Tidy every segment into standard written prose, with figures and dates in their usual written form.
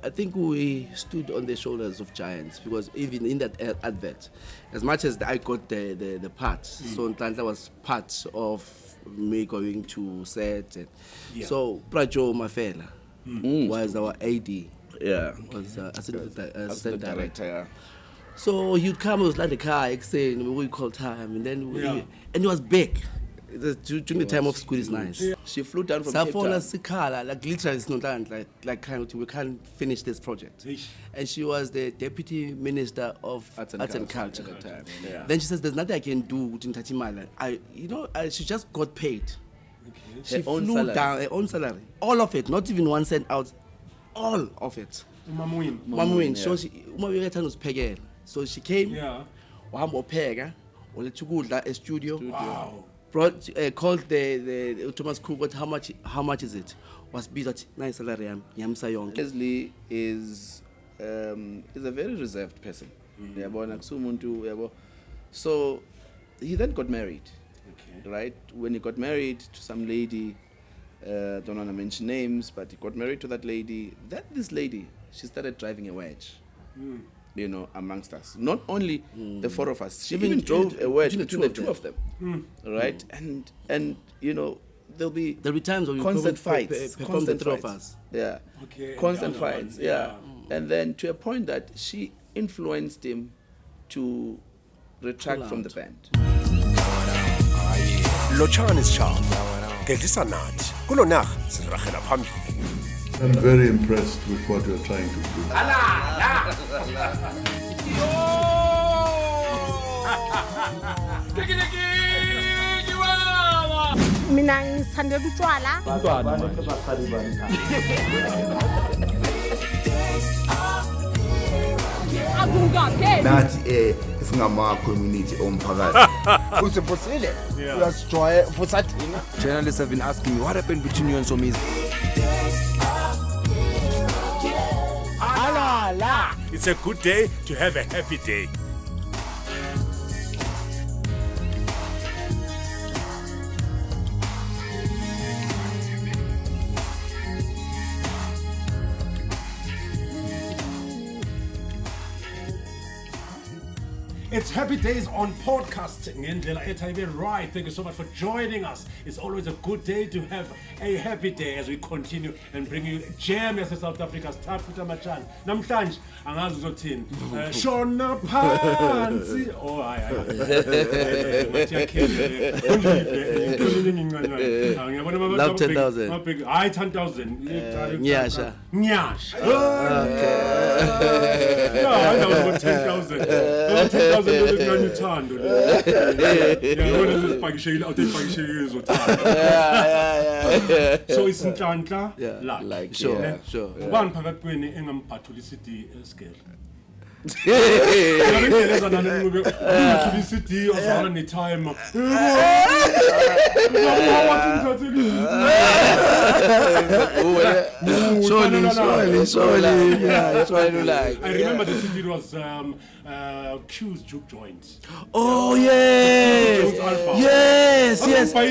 I think we stood on the shoulders of giants because even in that advert, as much as I got the part, so Ntlantla was part of me going to set. And so Prajo Mafela was our AD. Yeah. Was assistant director. Yeah. So he'd come, it was like the car, saying we call time, and then and he was big. During the time of School is Nice. Yeah. She flew down from Cape Town. Like literally, it's not like kind of, we can't finish this project. And she was the deputy minister of Arts and Culture at the time. Yeah. Then she says, "There's nothing I can do with Ntatimala." She just got paid. She flew down her own salary, all of it, not even 1 cent out, all of it. Mamuin. So so she came. Yeah. Wahamba upheka, waletha ukudla e-studio. Wow. Called the Thomas Cook. How much is it? Was busy at nice salary. Leslie is a very reserved person. So he then got married. Okay. Right? When he got married to some lady, don't want to mention names, but he got married to that lady. This lady, she started driving a wedge. Amongst us. Not only the four of us. She even drove a wedge between the two of them. Right? And there'll be times when constant fights. Constant fights. Yeah. Okay. Constant fights. Yeah. And then to a point that she influenced him to retract from the band. Lochan is charm. Gedlisa nathi. Kulo naga siziragela phambili. I'm very impressed with what you're trying to do. Mina ngithanda utshwala. Nathi singama community omphakathi. Usefosile? Uyasijoya fosathina. Journalists have been asking me what happened between you and Somizi. It's a good day to have a happy day. It's Happy Days on podcasting. Right. Thank you so much for joining us. It's always a good day to have a happy day as we continue and bring you jam as South Africa's top Machan. Namhlanje angazi uzothini. Shona phansi. Oh hayi. Love 10,000. Hayi 10,000. Nyasha. Okay. Yeah, I know 10,000. 10,000 uthando. So it's Ntlantla. Like sure. Ubani phakathi kwenu engamphathula iCD scale? CD ozala ne-time. I remember the CD was Q's juke joint. Oh yes. Yes. I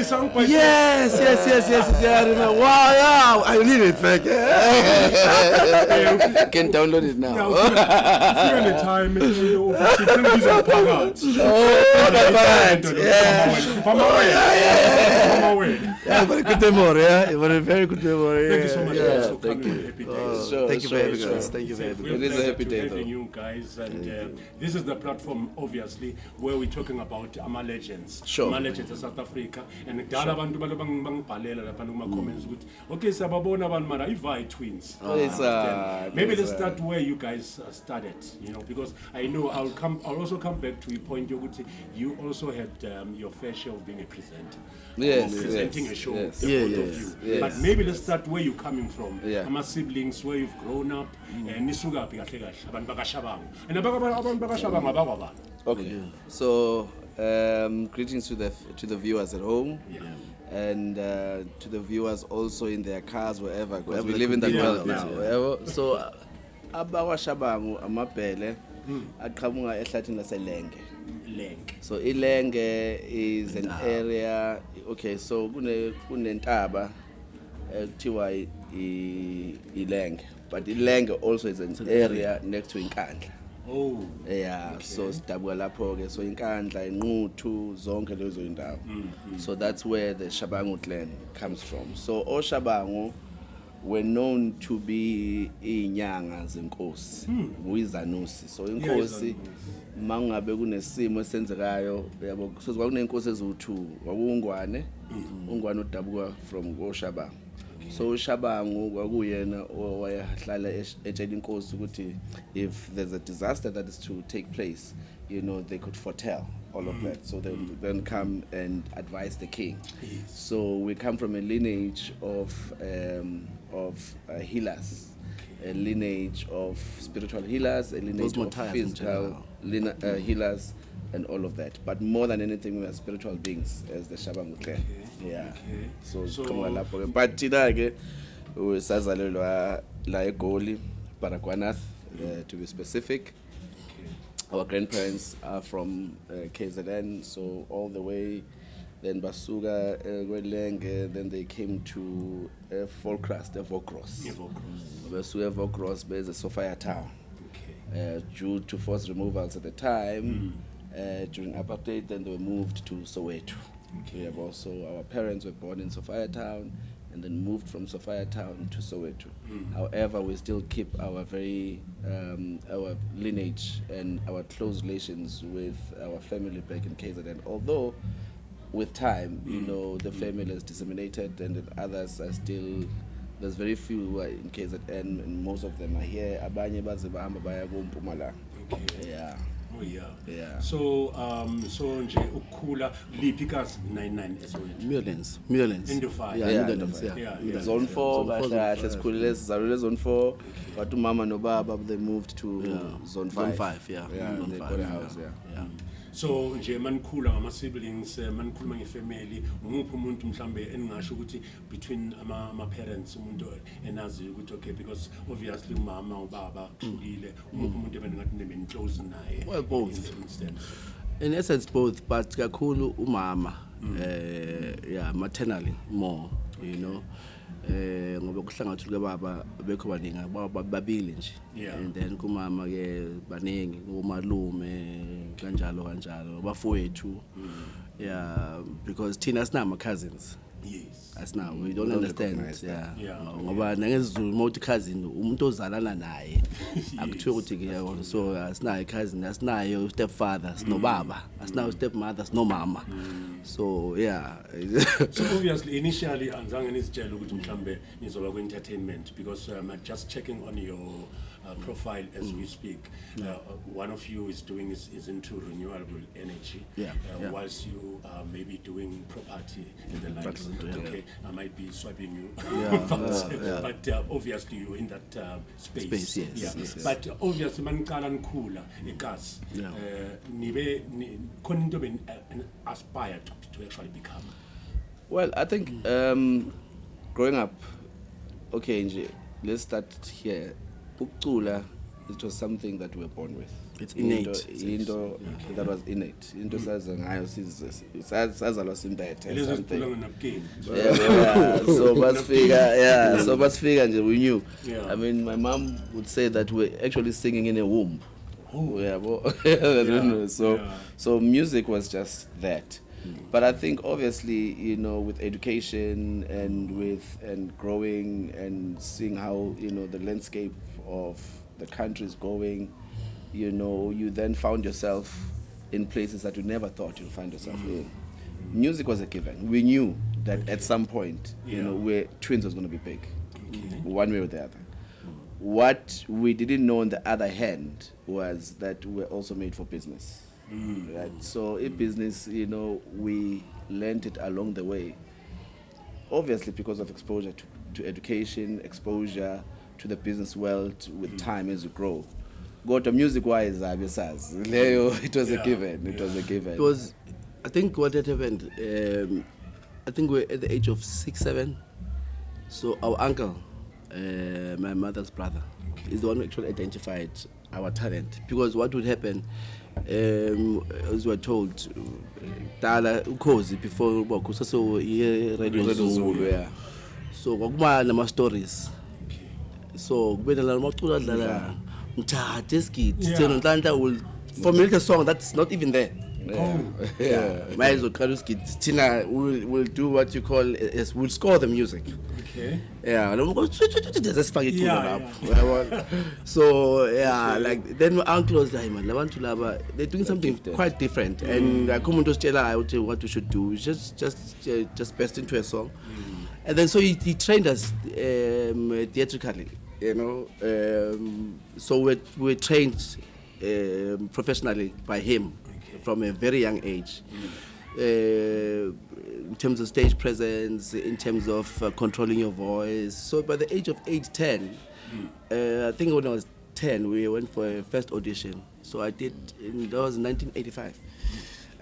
remember. Wow, yeah. I need it back. I can download it now. The time very good memory. Very good memory. Thank you so much guys for thank coming you. on Happy Days. Thank you for having us. Thank you for having us. It is a happy day though. You guys, and this is the platform obviously where we're talking about our legends. Sure. Our legends of South Africa. And dala abantu balabangibhalela lapha kuma comments ukuthi okay sababona abantu mara iVai twins. Maybe let's start where you guys started, because I know I'll also come back to a point yokuthi you also had your fair share of being a presenter. Presenting a show, both of you. Yes. But maybe let's start where you're coming from. Yeah. Siblings, where you've grown up, and nisuka phi kahle kahle abantu bakashabanga. And abantu bakashabanga bakwabani. Okay. So greetings to the viewers at home. And to the viewers also in their cars, wherever, because we live in that world now. So abawashabangu amabhele aqhamuka ehlathini laseLenge. So iLenge is an area. Okay, so kunentaba ekuthiwa iLenge. but Ilenge also is an area next to Inkandla. Oh. Yeah, so sidabuka lapho ke so Inkandla inquthu zonke lezo indawo. So that's where the Shabangu clan comes from. So Oshabangu were known to be inyanga zenkosi, uyizanusi. So inkosi mangabe kunesimo esenzekayo yabo so kwakunenkosi eziwu2 kwakuungwane ungwane udabuka from Oshabangu. So Shabangu kwakuyena owayahlala etshela inkosi ukuthi if there's a disaster that is to take place, you know, they could foretell all of that. So they would then come and advise the king. So we come from a lineage of healers, a lineage of spiritual healers, a lineage of physical healers, and all of that. But more than anything, we are spiritual beings as the Shabangu clan. Yeah. So but thina ke sazalelwa la eGoli, Baragwanath, to be specific. Our grandparents are from KZN, so all the way. Then Basuga, Gwelenge, then they came to Volkros. Basuga, Volkros, there's a Sophia town. Due to forced removals at the time, during apartheid, then they were moved to Soweto. We have also, our parents were born in Sophia town and then moved from Sophia town to Soweto. However, we still keep our our lineage and our close relations with our family back in KZN. Although, with time, you know, the family is disseminated and the others are still, there's very few who are in KZN and most of them are here. Abanye baze bahamba baya kuMpumalanga. Yeah. Oh yeah. Yeah. So nje ukukhula liphi kazi 99 as well. Millions. Into 5. Yeah, millions. Yeah. Zone 4 kahle sikhulile sizalule zone 4 but umama nobaba they moved to zone 5. Zone 5, yeah. They got a house, yeah. So nje manikhula ngama siblings manikhuluma ngefamily umuphi umuntu mhlambe eningasho ukuthi between ama parents umuntu enazi ukuthi okay because obviously umama ubaba kuhlukile umuphi umuntu ebengathi nebe close naye. Well, both. In essence both, but kakhulu umama maternally more, you know. Ngoba kuhlangathi baba bekho baningi babili nje and then kumama ke baningi umalume kanjalo bafowethu because thina sinama cousins. Yes. As now we don't understand ngoba nangezizulu mode cousin umuntu ozalana naye akuthiwa ukuthi ke so asinayo cousin asinayo stepfather sinobaba asinayo stepmother sinomama so so obviously initially anzange nisitshela ukuthi mhlambe nizoba ku entertainment because I'm just checking on your profile as we speak. One of you is into renewable energy whilst you are maybe doing property in the likes. Okay, I might be swiping you, but obviously you're in that space. Yes. But obviously manikala nkula egas nibe khona into ben aspire to actually become. Well, I think growing up, okay, nje, let's start here. Ukucula, it was something that we were born with. It's innate. That was innate. Into saza ngayo sizalwa simbethe something. So basfika nje we knew. I mean my mom would say that we're actually singing in a womb. So music was just that. But I think obviously, you know, with education and growing and seeing how, you know, the landscape of the country is going, you know, you then found yourself in places that you never thought you'd find yourself in. Music was a given. We knew that at some point, you know, where Twins was going to be big, one way or the other. What we didn't know on the other hand was that we're also made for business. Right? So in business, you know, we learned it along the way. Obviously because of exposure to education, exposure to the business world with time as you grow. Go to music-wise, it was a given. It was a given. Because I think what had happened, I think we're at the age of 6, 7. So our uncle, my mother's brother, is the one who actually identified our talent. Because what would happen, as we were told, Dala Ukozi before Bokusa, so Radio Zulu, so Wagma nama stories. So kube nala maculo adlala mthatha esigidi thina Nhlanhla will formulate a song that's not even there. Might as well call it Tina will do what you call is we'll score the music. Okay. Yeah, so yeah, like then my uncle was like, man, they're doing something quite different, and I come to tell I would tell what we should do, just burst into a song, and then so he trained us theatrically, you know, so we're trained professionally by him from a very young age. In terms of stage presence, in terms of controlling your voice. So by the age of 8-10, I think when I was 10, we went for a first audition. So I did, that was 1985.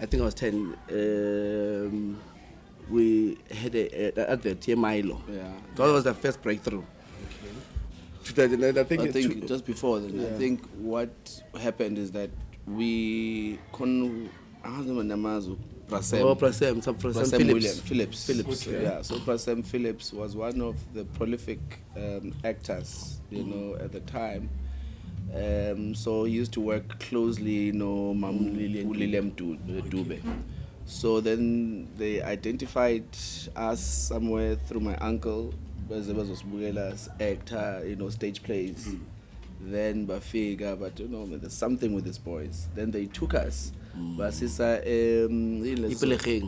I think I was 10. We had an advert here, Milo. Yeah. That was the first breakthrough. Okay. I think just before then, I think what happened is that we Prasem Phillips. Okay. Yeah, so Prasem Phillips was one of the prolific actors, you know, at the time. So he used to work closely, you know, William Dube. So then they identified us somewhere through my uncle, as actor, you know, stage plays. Then Bafika, but you know, there's something with these boys. Then they took us. Basisa Ipelecheng.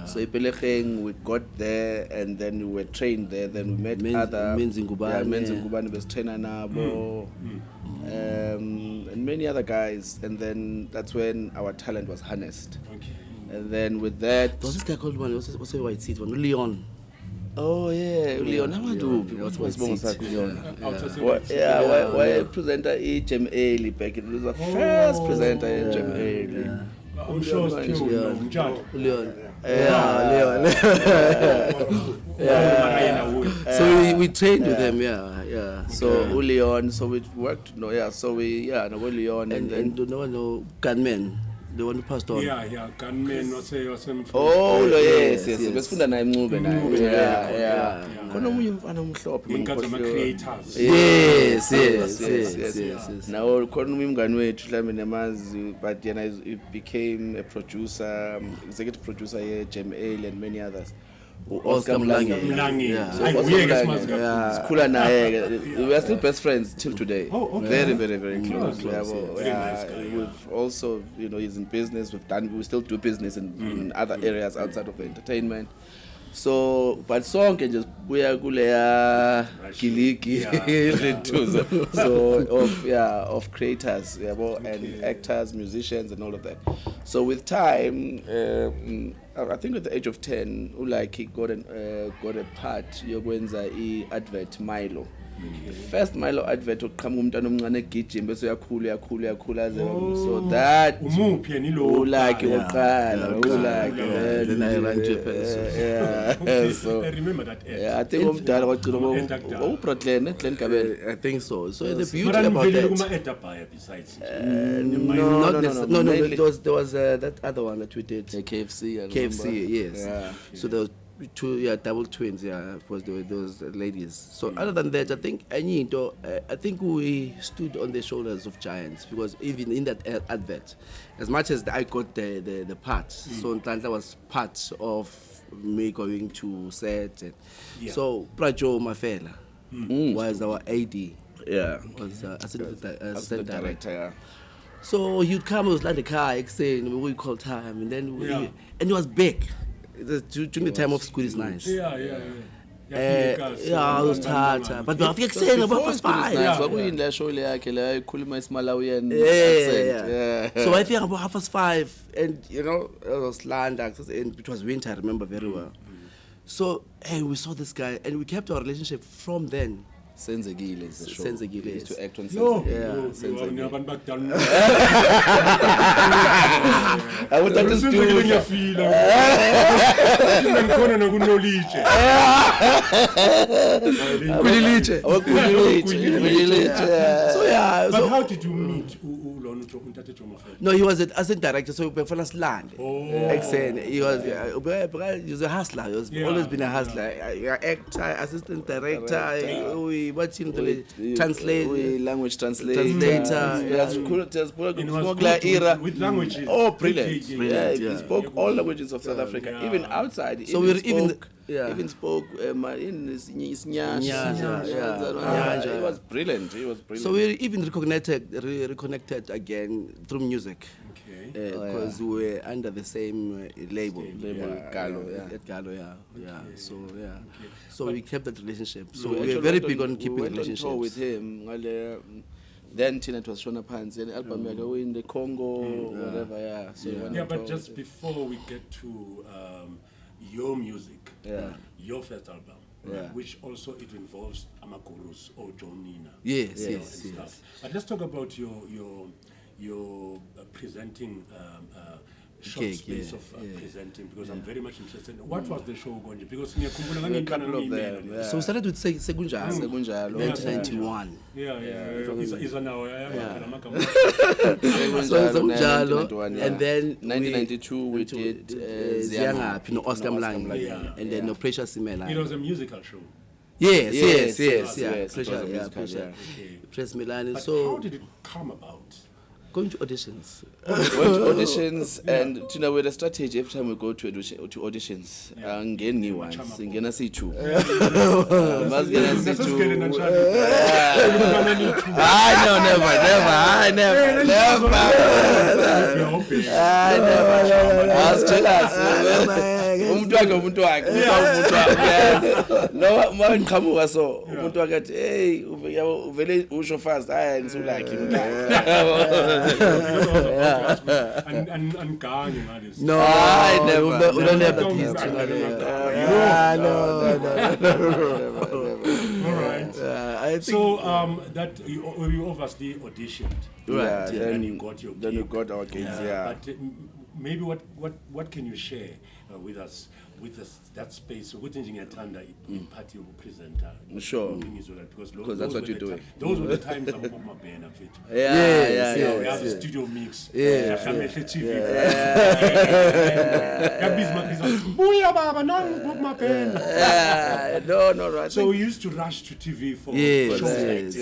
So Ipelecheng, we got there and then we were trained there. Then we met other Menzingubane was trainer Nabo, and many other guys. And then that's when our talent was harnessed. Okay. And then with that, there was this guy called what's a white seat one, Leon. Oh yeah, Leon. What's Leon? Why presenter GMA back? It was the first presenter in GMA. Leon. So we trained with them, yeah. So Leon, so we worked. So we Leon and no gunmen. The one who passed on. Yeah, gunmen was Oh, yes. Besifunda naye Mncube naye. Yeah. Khona omunye umfana omhlophe creators. Yes. Now khona umngani wethu mhlambe nemazi, but yena he became a producer, executive producer here, GMA and many others. Oscar Mlangi. Sikhula naye. We are still best friends till today. Oh, okay. Very, very, very close. We've also, you know, he's in business. We still do business in other areas outside of the entertainment. So, but song can just kiliki of creators, and actors, musicians, and all of that. So with time, I think at the age of 10, he got a part. Yokwenza advert Milo. The first Milo advert come umntana omncane egijima bese uyakhula so that then I ran to a person. So I remember that. I think umdala wagcina I think so. So the beauty But about that, besides no. There was that other one that we did. KFC, yes. Yeah. So there was two, double twins, because there were those ladies. So other than that, I think we stood on the shoulders of giants, because even in that advert, as much as I got the part, so Nhlanhla was part of me going to set. And so Mafela was our AD. Was assistant director. Yeah. So he'd come, it was like the car, saying we call time, and then and he was big. During the time of School is Nice. Yeah. I was tired, but we have saying about first five. So I think about 5:30, and you know, it was land access, and it was winter, I remember very well. So we saw this guy, and we kept our relationship from then. Senzekile is the show. Senzekile, He used to act on Senzekile. I would like to do So But how did you meet? No, he was an assistant director, so we first land. He was a hustler. He was always been a hustler. Actor, assistant director. We what's in the translate language translator. With languages. Oh, brilliant! Brilliant, He yeah. spoke all languages of South Africa, even outside. So we're even even spoke in Nyanja. He was brilliant. So we're even reconnected again through music. Okay. Because we were under the same label. Gallo, At Gallo, yeah. So so we kept that relationship. So We we were actually very went big on we keeping went on relationships. tour with him. Then Tina was Shona Pants, and album in the Congo, whatever. Yeah. So we went Yeah, on but tour just with him. before we get to your music, your first album, which also it involves Amagurus or John Nina. Yes. Stuff. But let's talk about your presenting short Gig, space of yeah. presenting, because I'm very much interested. What was the show going to? Because A couple of them. Yeah. So we started with Segunjalo, Segunjalo. 1991. Yeah. Is now. So Segunjalo, 1991, and then 1992 we did Ziangaphi, no Oscar Mlangi, Yeah. and then no Pressure Simela. It was a musical show. Yes, Yes, yeah. it was Pressure, a musical, Pressure. Okay. Press Milan. But So how did it come about? going to auditions. went to auditions, and with a strategy every time we go to auditions. Ngeni once, ngena C2. Masingena C2. I was jealous. Umuntu wakhe. No, mangiqhamuka so. Umuntu wakhe athi, "Hey, uvele usho fast. Hayi ngisulaki." And Kanye ngales. No, I we don't have that history. All right. I think So that you obviously auditioned, right. Yeah, and you got your then we gig. got our gigs, yeah. But maybe what can you share with us with that space? What things you tanda in party of presenter? Sure. Because that's what you're doing. Those were the times I'm on my band. Yes, We yes. have a studio mix. Yeah. No, right. So we used to rush to TV for Yes, shows.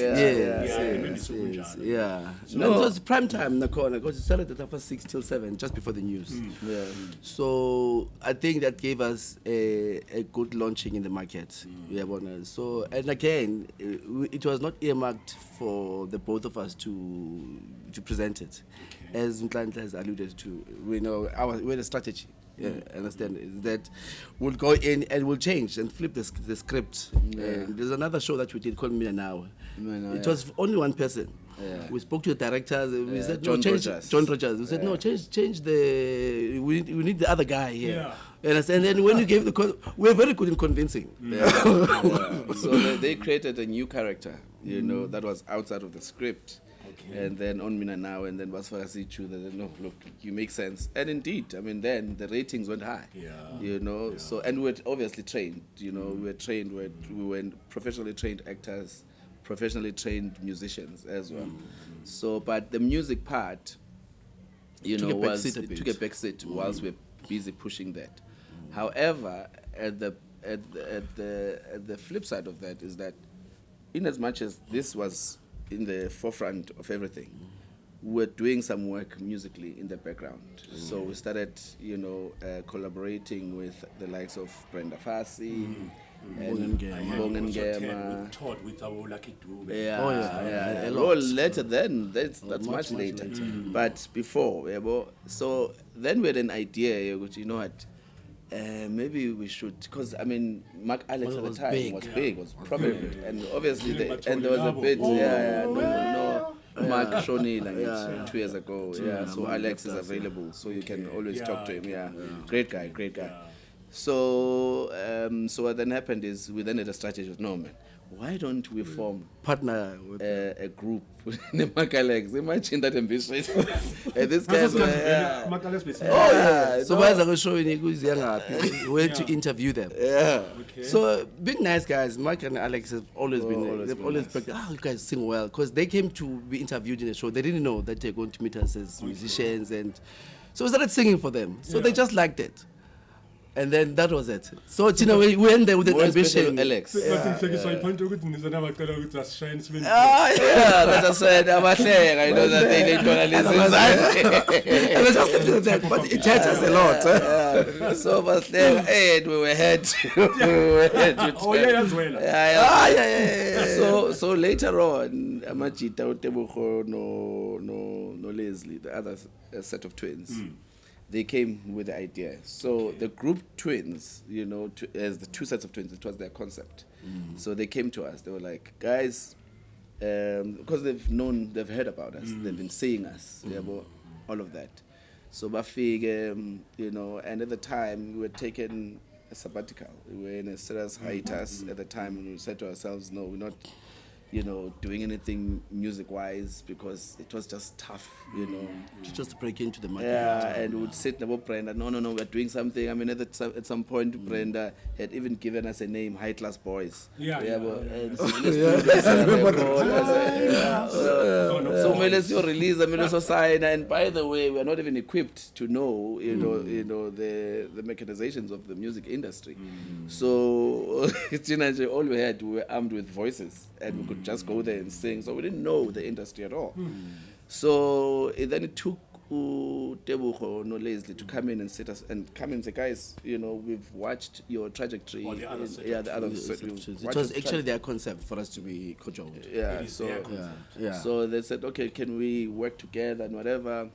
yeah. No, it was prime time, Nakona, because it started at 6 till 7, just before the news. Yeah. So I think that gave us a good launching in the market. Yeah, so, and again, it was not earmarked for the both of us to present it. As Mklant has alluded to, we had a strategy. Yeah, understand is that we'll go in and we'll change and flip the script. And there's another show that we did called Mina Now. It was only one person. Yeah. We spoke to the directors. We said, no, John change Rogers. John Rogers. We said, no, change the. We need the other guy here. Yeah. And then when you gave we were very good in convincing. So they created a new character, that was outside of the script. Okay. And then on Mina Now, and then Basfarasichu, they said, no, look, you make sense. And indeed, then the ratings went high. Yeah. So, and we were obviously trained, we were trained, we were professionally trained actors, professionally trained musicians as well. So, but the music part, Took a back seat a bit. took a back seat whilst we're busy pushing that. However, at the flip side of that is that, in as much as this was in the forefront of everything, we were doing some work musically in the background. So we started, collaborating with the likes of Brenda Fassie, and Bongen Gema. Taught with our Lucky Dube. Yeah. a A lot. lot later then, that's much later. But before, so then we had an idea, which maybe we should, because Mark Alex at the was time big. was big, was prominent, and obviously Yeah, and there was a bit, Oh. Mark Shoney 2 years ago, so Alex is available, so you can always talk to him, great guy. So what then happened is we then had a strategy of, no man, why don't we form Partner with a group with Mark Alex? Imagine that ambition. And this guy, So why are showing you where to interview them? yeah. So big nice guys, Mark and Alex have always been always they've been always nice. been, you guys sing well, because they came to be interviewed in a show. They didn't know that they're going to meet us as musicians, and so we started singing for them. So they just liked it. And then that was it. So, Tina, we went there with an ambition. Alex. But asishayeni sibeni. Yeah, that's what I said. I'm saying, I know that they don't listen. But it hurt us a lot. So, but then, hey, we were head. Oh, yeah, as well. So later on, Amachita, Tebucho, no Leslie, the other set of twins. They came with the idea. So the group twins, as the two sets of twins, it was their concept. So they came to us. They were like, guys, because they've heard about us. They've been seeing us, all of that. So Bafig, and at the time we were taking a sabbatical. We were in a serious hiatus at the time, and we said to ourselves, no, we're not doing anything music-wise because it was just tough, To just break into the market. Yeah, and we would sit and Brenda, no, we're doing something. I mean, at some point, Brenda had even given us a name, High Class Boys. Yeah. And so let's do this. So let's release, let's sign. And by the way, we're not even equipped to know, the mechanizations of the music industry. So, all we had, we were armed with voices, and we could just go there and sing. So we didn't know the industry at all. So then it took Tebucho no Leslie to come in and sit us and come and say, guys, we've watched your trajectory. Or the other It was actually their concept for us to be co-joined. Yeah. So they said, okay, can we work together and whatever?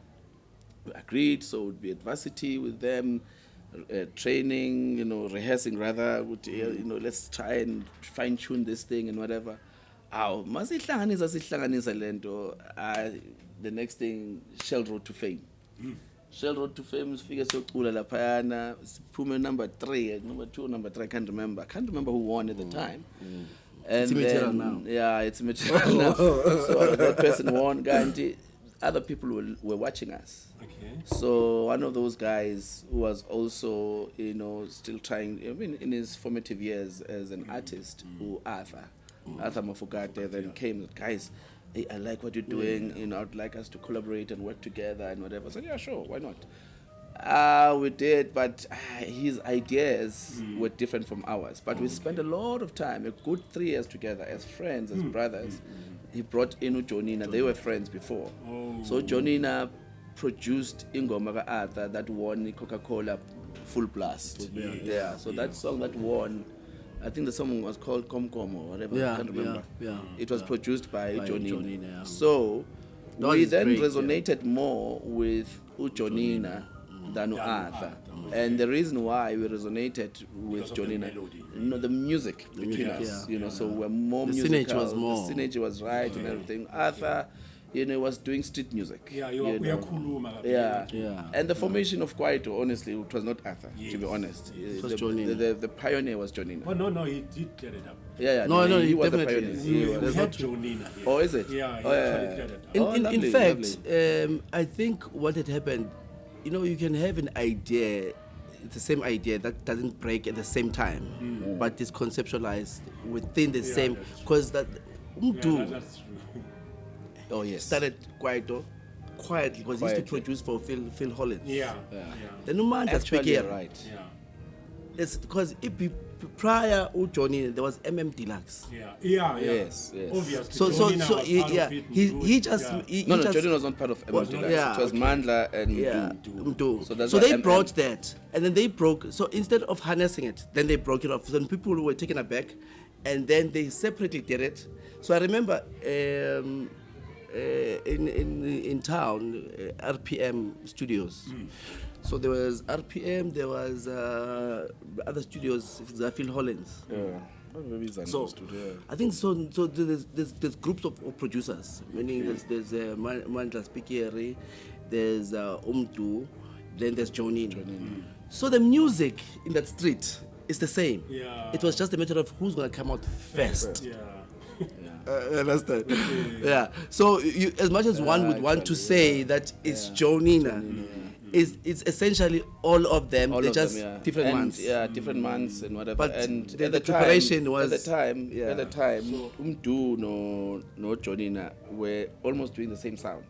We agreed. So it would be at varsity with them. Training, rehearsing rather, let's try and fine tune this thing and whatever. The next thing, Shell Road to Fame. Shell Road to Fame is figure so cool lapayana, Puma number 3, number 2, number 3, I can't remember who won at the time. And it's immaterial now. Yeah, it's immaterial now. So that person won, guarantee. Other people were watching us. Okay. So one of those guys who was also, still trying, in his formative years as an artist, Arthur Mafugate, then came, guys, hey, I like what you're doing, I'd like us to collaborate and work together and whatever. I said, yeah, sure, why not? We did, but his ideas were different from ours. But we spent a lot of time, a good 3 years together as friends, as brothers. He brought in Jonina. They were friends before. So Jonina produced Ingoma Arthur that won Coca-Cola Full Blast. Yeah. So that song that won, I think the song was called Komkom or whatever. I can't remember. It was produced by Jonina. So we then resonated more with Jonina than Arthur. And the reason why we resonated with Jonina, the music between us, so we're more musical. The synergy was right and everything. Arthur, was doing street music. And the formation of Kwaito, honestly, it was not Arthur, to be honest. It was Jonina. The pioneer was Jonina. Oh, no, he did clear it up. No, he was the definitely. pioneer. We had Jonina. Oh, is it? Yeah, he actually cleared it up. In fact, I think what had happened, you can have an idea, the same idea that doesn't break at the same time, but is conceptualized within the same, because that that's true. Oh yes. Started quietly because he used to produce for Phil Hollins. The Numanda Actually, speaking, right. It's because prior Johnny there was Deluxe. Yes. Obviously. So he just Jordan was not part of Deluxe. It was Mandela and Mdu. So they brought that, and then they broke. So instead of harnessing it, then they broke it off. So people were taken aback, and then they separately did it. So I remember in town, RPM Studios. So there was RPM, there was other studios, Phil Hollins. So I think so. There's groups of producers. Meaning there's Mandla Spikeri, there's Umtu, then there's Jonina. So the music in that street is the same. It was just a matter of who's gonna come out first. Understand? So as much as one would want to say that it's Jonina, it's essentially all of them. All They're of just them, yeah. different and, months. Yeah, different months and whatever. But and the at the preparation time, was- at yeah. the time, Umdu no Jonina were almost doing the same sound.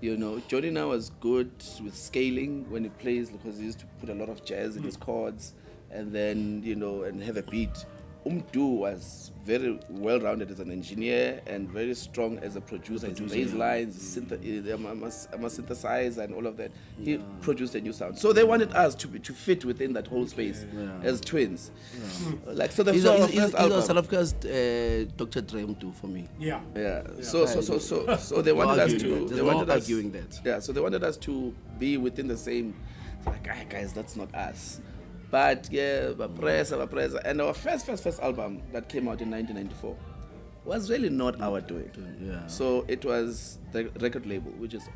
You know, Jonina was good with scaling when he plays because he used to put a lot of jazz in his chords, and then and have a beat. Umdu was very well rounded as an engineer and very strong as a producer. His bass lines, synthesizer, and all of that. He produced a new sound. So they wanted us to fit within that whole space as twins. Like so, the He's first album. South Africa's Dr. Dre Umdu for me. Yeah. Yeah. So they wanted us to. They wanted us arguing that. Yeah. So they wanted us to be within the same. Like, guys, that's not us. But yeah, Bapresa, and our first album that came out in 1994 was really not our doing. Yeah. So it was the record label, which was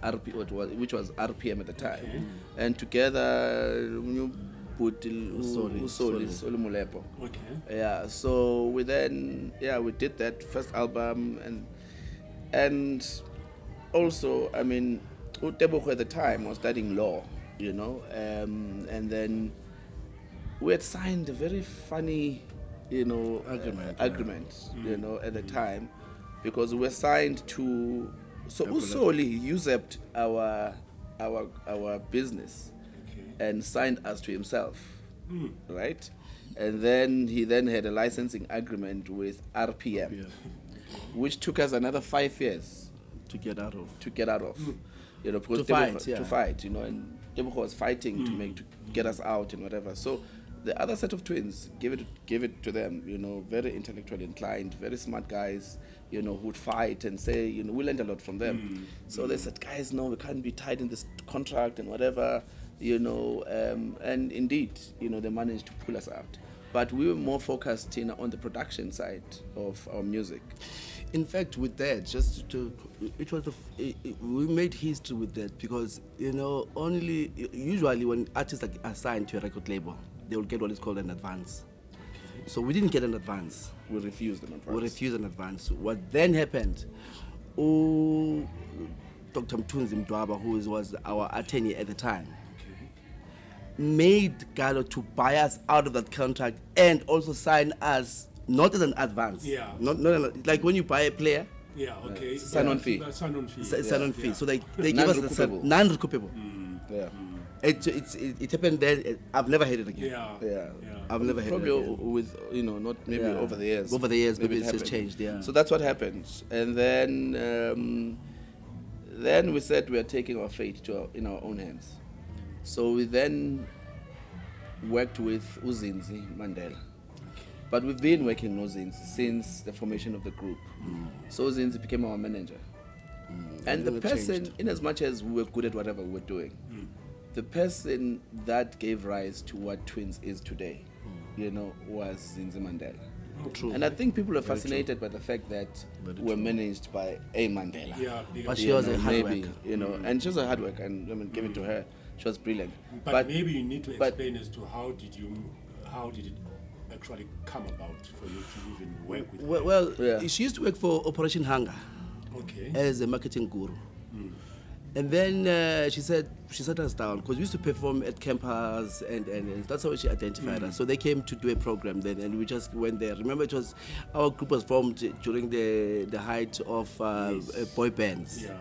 RPM at the time, and together you put Usoli Mulepo. Okay. Yeah. So we did that first album, and also Utebogo at the time was studying law, and then we had signed a very funny, agreement, at the time, because we were signed to. So Usoli usurped our business, and signed us to himself, right? And then he had a licensing agreement with RPM, which took us another 5 years to get out of. Because to fight, and Tebogo was fighting to get us out and whatever. So the other set of twins gave it to them, very intellectually inclined, very smart guys, who'd fight and say, we learned a lot from them. So they said, guys, no, we can't be tied in this contract and whatever, and indeed, they managed to pull us out. But we were more focused on the production side of our music. In fact, with that, we made history with that because usually when artists are signed to a record label, they will get what is called an advance. So we didn't get an advance. We refused an advance. What then happened? Dr. Mthunzi Mdwaba, who was our attorney at the time, made Galo to buy us out of that contract and also sign us not as an advance. Yeah. Not like when you buy a player. Yeah. Okay. Sign-on fee. Sign-on fee. Sign-on fee. So they give us the non-recoupable. Yeah. It happened then. I've never heard it again. Yeah. I've never heard probably it again. with not maybe over the years. Over the years, maybe it it's just happened. changed. Yeah. So that's what happened, and then we said we are taking our fate in our own hands. So we then worked with Uzinzi Mandela. But we've been working with Uzinzi since the formation of the group. So Uzinzi became our manager. And the person, changed. in as much as we were good at whatever we were doing, the person that gave rise to what Twins is today, was Zinzi Mandela. True. And I think people are fascinated by the fact that we're managed by a Mandela. Yeah. But she was a hard maybe, worker. and she was a hard worker, and give it to her. She was brilliant. But maybe you need to explain as to how did it actually come about for you to even work with her? Well, Yeah. she used to work for Operation Hunger Okay. as a marketing guru. And then she sat us down because we used to perform at campus, and that's how she identified us. So they came to do a program then, and we just went there. Remember, our group was formed during the height of boy bands. Yeah.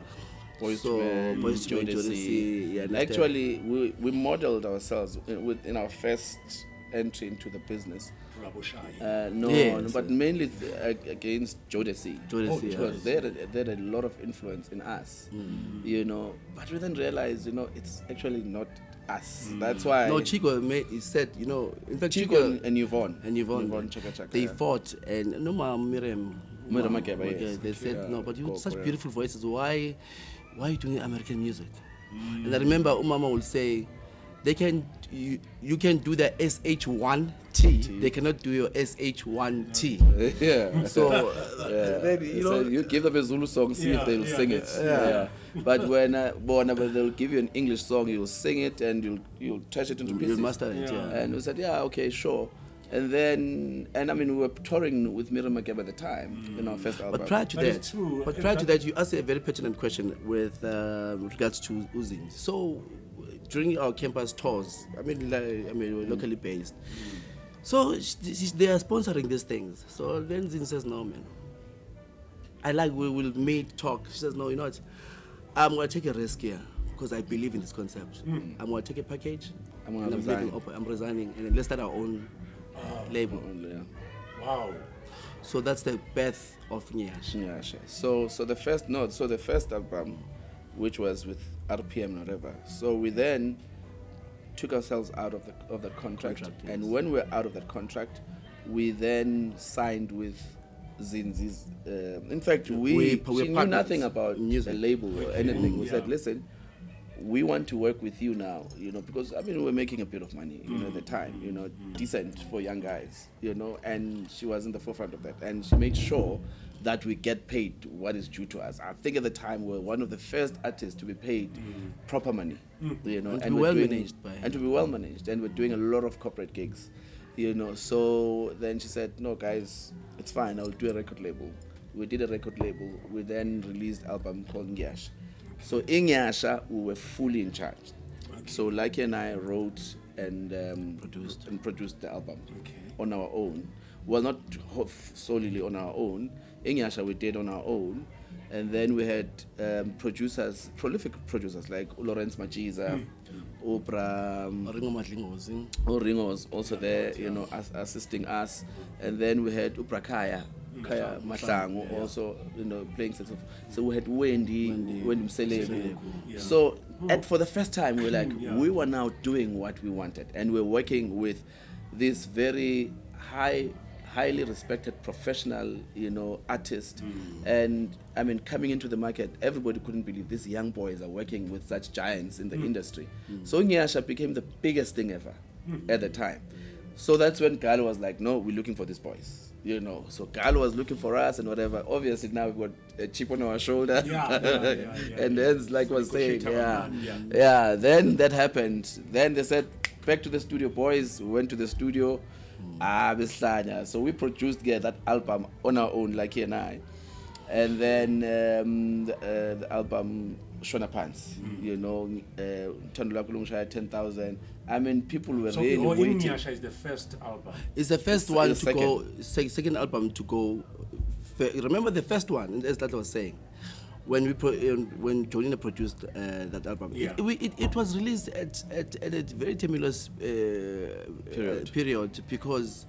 Boys So, to Men, Boys to Men, Jodeci. yeah, Actually, we modeled ourselves in our first entry into the business. Raboshai. No, Yes. but mainly against Jodeci. Jodeci, Because they had a lot of influence in us, But we then realized, it's actually not us. That's why. No, Chico said, in fact, Chico and Yvonne. Chaka Chaka, they yeah. fought, and no, Miriam Makeba, yes. they said, Yeah, no, but you have such corporate. beautiful voices. Why are you doing American music? And I remember Umama will say, you can do the SH1T. They cannot do your SH1T. Yeah. So maybe So you give them a Zulu song, see if they'll sing it. Yeah. But when they'll give you an English song, you'll sing it and you'll touch it into pieces. you'll master it. Yeah. And we said, yeah, okay, sure. And then, we were touring with Miriam Makeba at the time in our first album. But prior to But that, it's true. you asked a very pertinent question with regards to Uzin. So during our campus tours. I mean, we're locally based. So they are sponsoring these things. So then Zin says, no, man. We will meet, talk. She says, no, you know what? I'm going to take a risk here because I believe in this concept. I'm going to take a package. I'm resigning. And then let's start our own label. Wow. So that's the birth of Nyasha. So the first album, which was with RPM, whatever. So we then took ourselves out of the contract, and when we're out of that contract, we then signed with Zinzi's. In fact, she knew nothing about music, a label or anything. We said, listen, we want to work with you now, because we were making a bit of money, at the time, decent for young guys, and she was in the forefront of that, and she made sure that we get paid what is due to us. I think at the time we were one of the first artists to be paid proper money, and to be well managed, and we're doing a lot of corporate gigs, So then she said, no guys, it's fine, I'll do a record label. We did a record label. We then released an album called Ngyasha. So in Ngyasha, we were fully in charge. Okay. So Lucky and I wrote and produced the album on our own. Well, not solely on our own. In Ngyasha, we did on our own. And then we had prolific producers like Lawrence Majiza, Oprah, Ringo was also there, assisting us. And then we had Kaya Mahlangu also, playing saxophone. So we had Wendy Mselebo. So for the first time, we were like, we were now doing what we wanted, and we're working with this very highly respected professional, artist. And coming into the market, everybody couldn't believe these young boys are working with such giants in the industry. So Ngyasha became the biggest thing ever at the time. So that's when Galo was like, no, we're looking for these boys. So Galo was looking for us and whatever. Obviously now we've got a chip on our shoulder. And then, like I was saying, then that happened. Then they said, back to the studio, boys. We went to the studio. So we produced that album on our own, like he and I. And then the album Shona Pants, Tandula Kulungshaya 10,000. People were really waiting. So Ngyasha is the first album. It's the first one to go, second album to go. Remember the first one, as that I was saying, when Jolina produced that album, it was released at a very tumultuous period because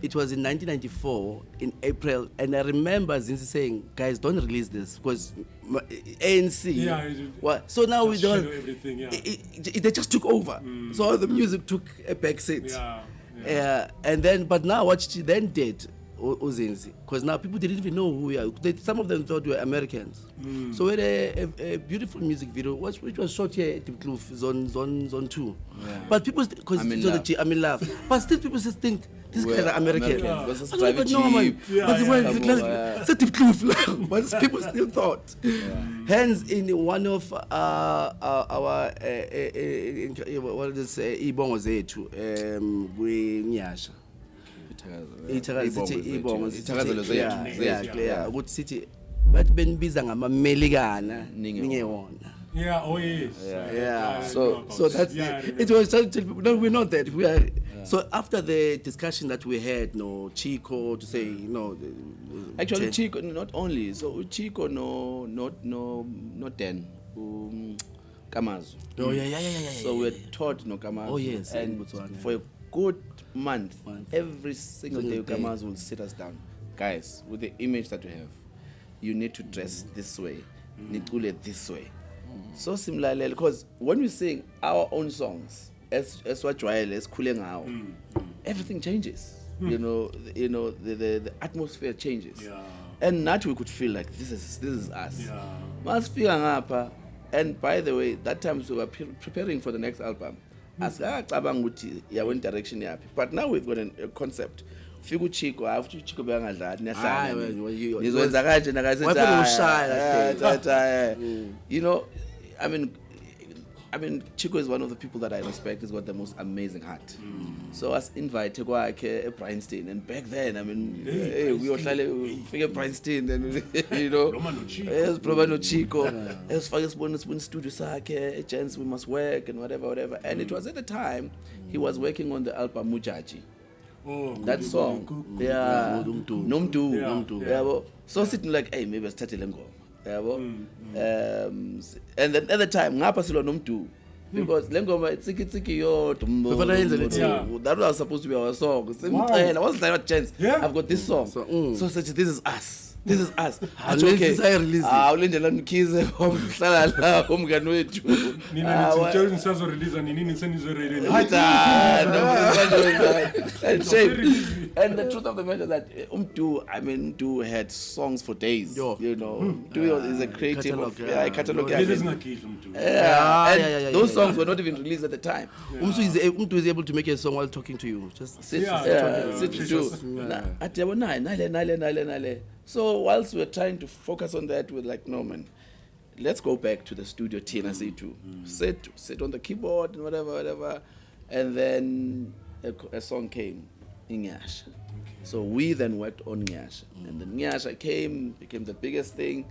it was in 1994 in April, and I remember Zinzi saying, "Guys, don't release this because ANC." So now we don't. They just took over, so the music took a back seat. And then, but now what she then did, Uzinzi, because now people didn't even know who we are. Some of them thought we were Americans. So we had a beautiful music video, which was shot here at Kloof, Zone 2. But people, because I'm in love. But still, people just think these guys are American. But no, man. But they were but people still thought. Hence, in one of our what is Ibongo Zetu, Ngyasha. Ukuthi sithi bathi benibiza ngamamelikana ningewona. So that's it was trying to tell people, no, we're not that. We are. So after the discussion that we had, Chico to say, actually Chico not only. So Chico not Dan. Kamazu. So we're taught Kamazu. And for a good month, every single day Kamazu will sit us down. Guys, with the image that we have, you need to dress this way, Nikule this way. So similarly, because when we sing our own songs, as what Joel is cooling out, everything changes. The atmosphere changes. And naturally we could feel like this is us. And by the way, that time we were preparing for the next album. Direction, but now we've got a concept. Chico, I mean, Chico is one of the people that I respect. He's got the most amazing heart. So I was invited to Bryanston, and back then, I mean, we all figure Bryanston, and you know, yes, Bromano Chico, as far as when studio sake, chance we must work and whatever. And it was at the time he was working on the album Mujaji. That song, Nomdu. Yeah. So sitting like, hey, maybe I started Lengo. And then at the time, ngapha silo Nomdu. Because Lengoma Tsiki yo that was supposed to be our song. I wasn't like a chance. I've got this song. So such this is us. This is us. Okay. Ulindela Nkize omhlala la umngani wethu. Nina nithi nisazo release nini senizorele. And the truth of the matter is that Umdu had songs for days. You know, Umdu is a creative catalog. And those songs were not even released at the time. Umdu is able to make a song while talking to you. Just sit to do. So whilst we're trying to focus on that, we're like, no man, let's go back to the studio TNC2. Sit on the keyboard and whatever. And then a song came, Nyasha. So we then worked on Nyasha. And then Nyasha became the biggest thing.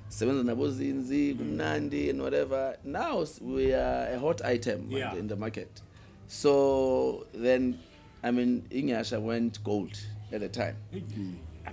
Sevenza Nabozinzi, Kumnandi and whatever. Now we are a hot item in the market. So then, Nyasha went gold at the time.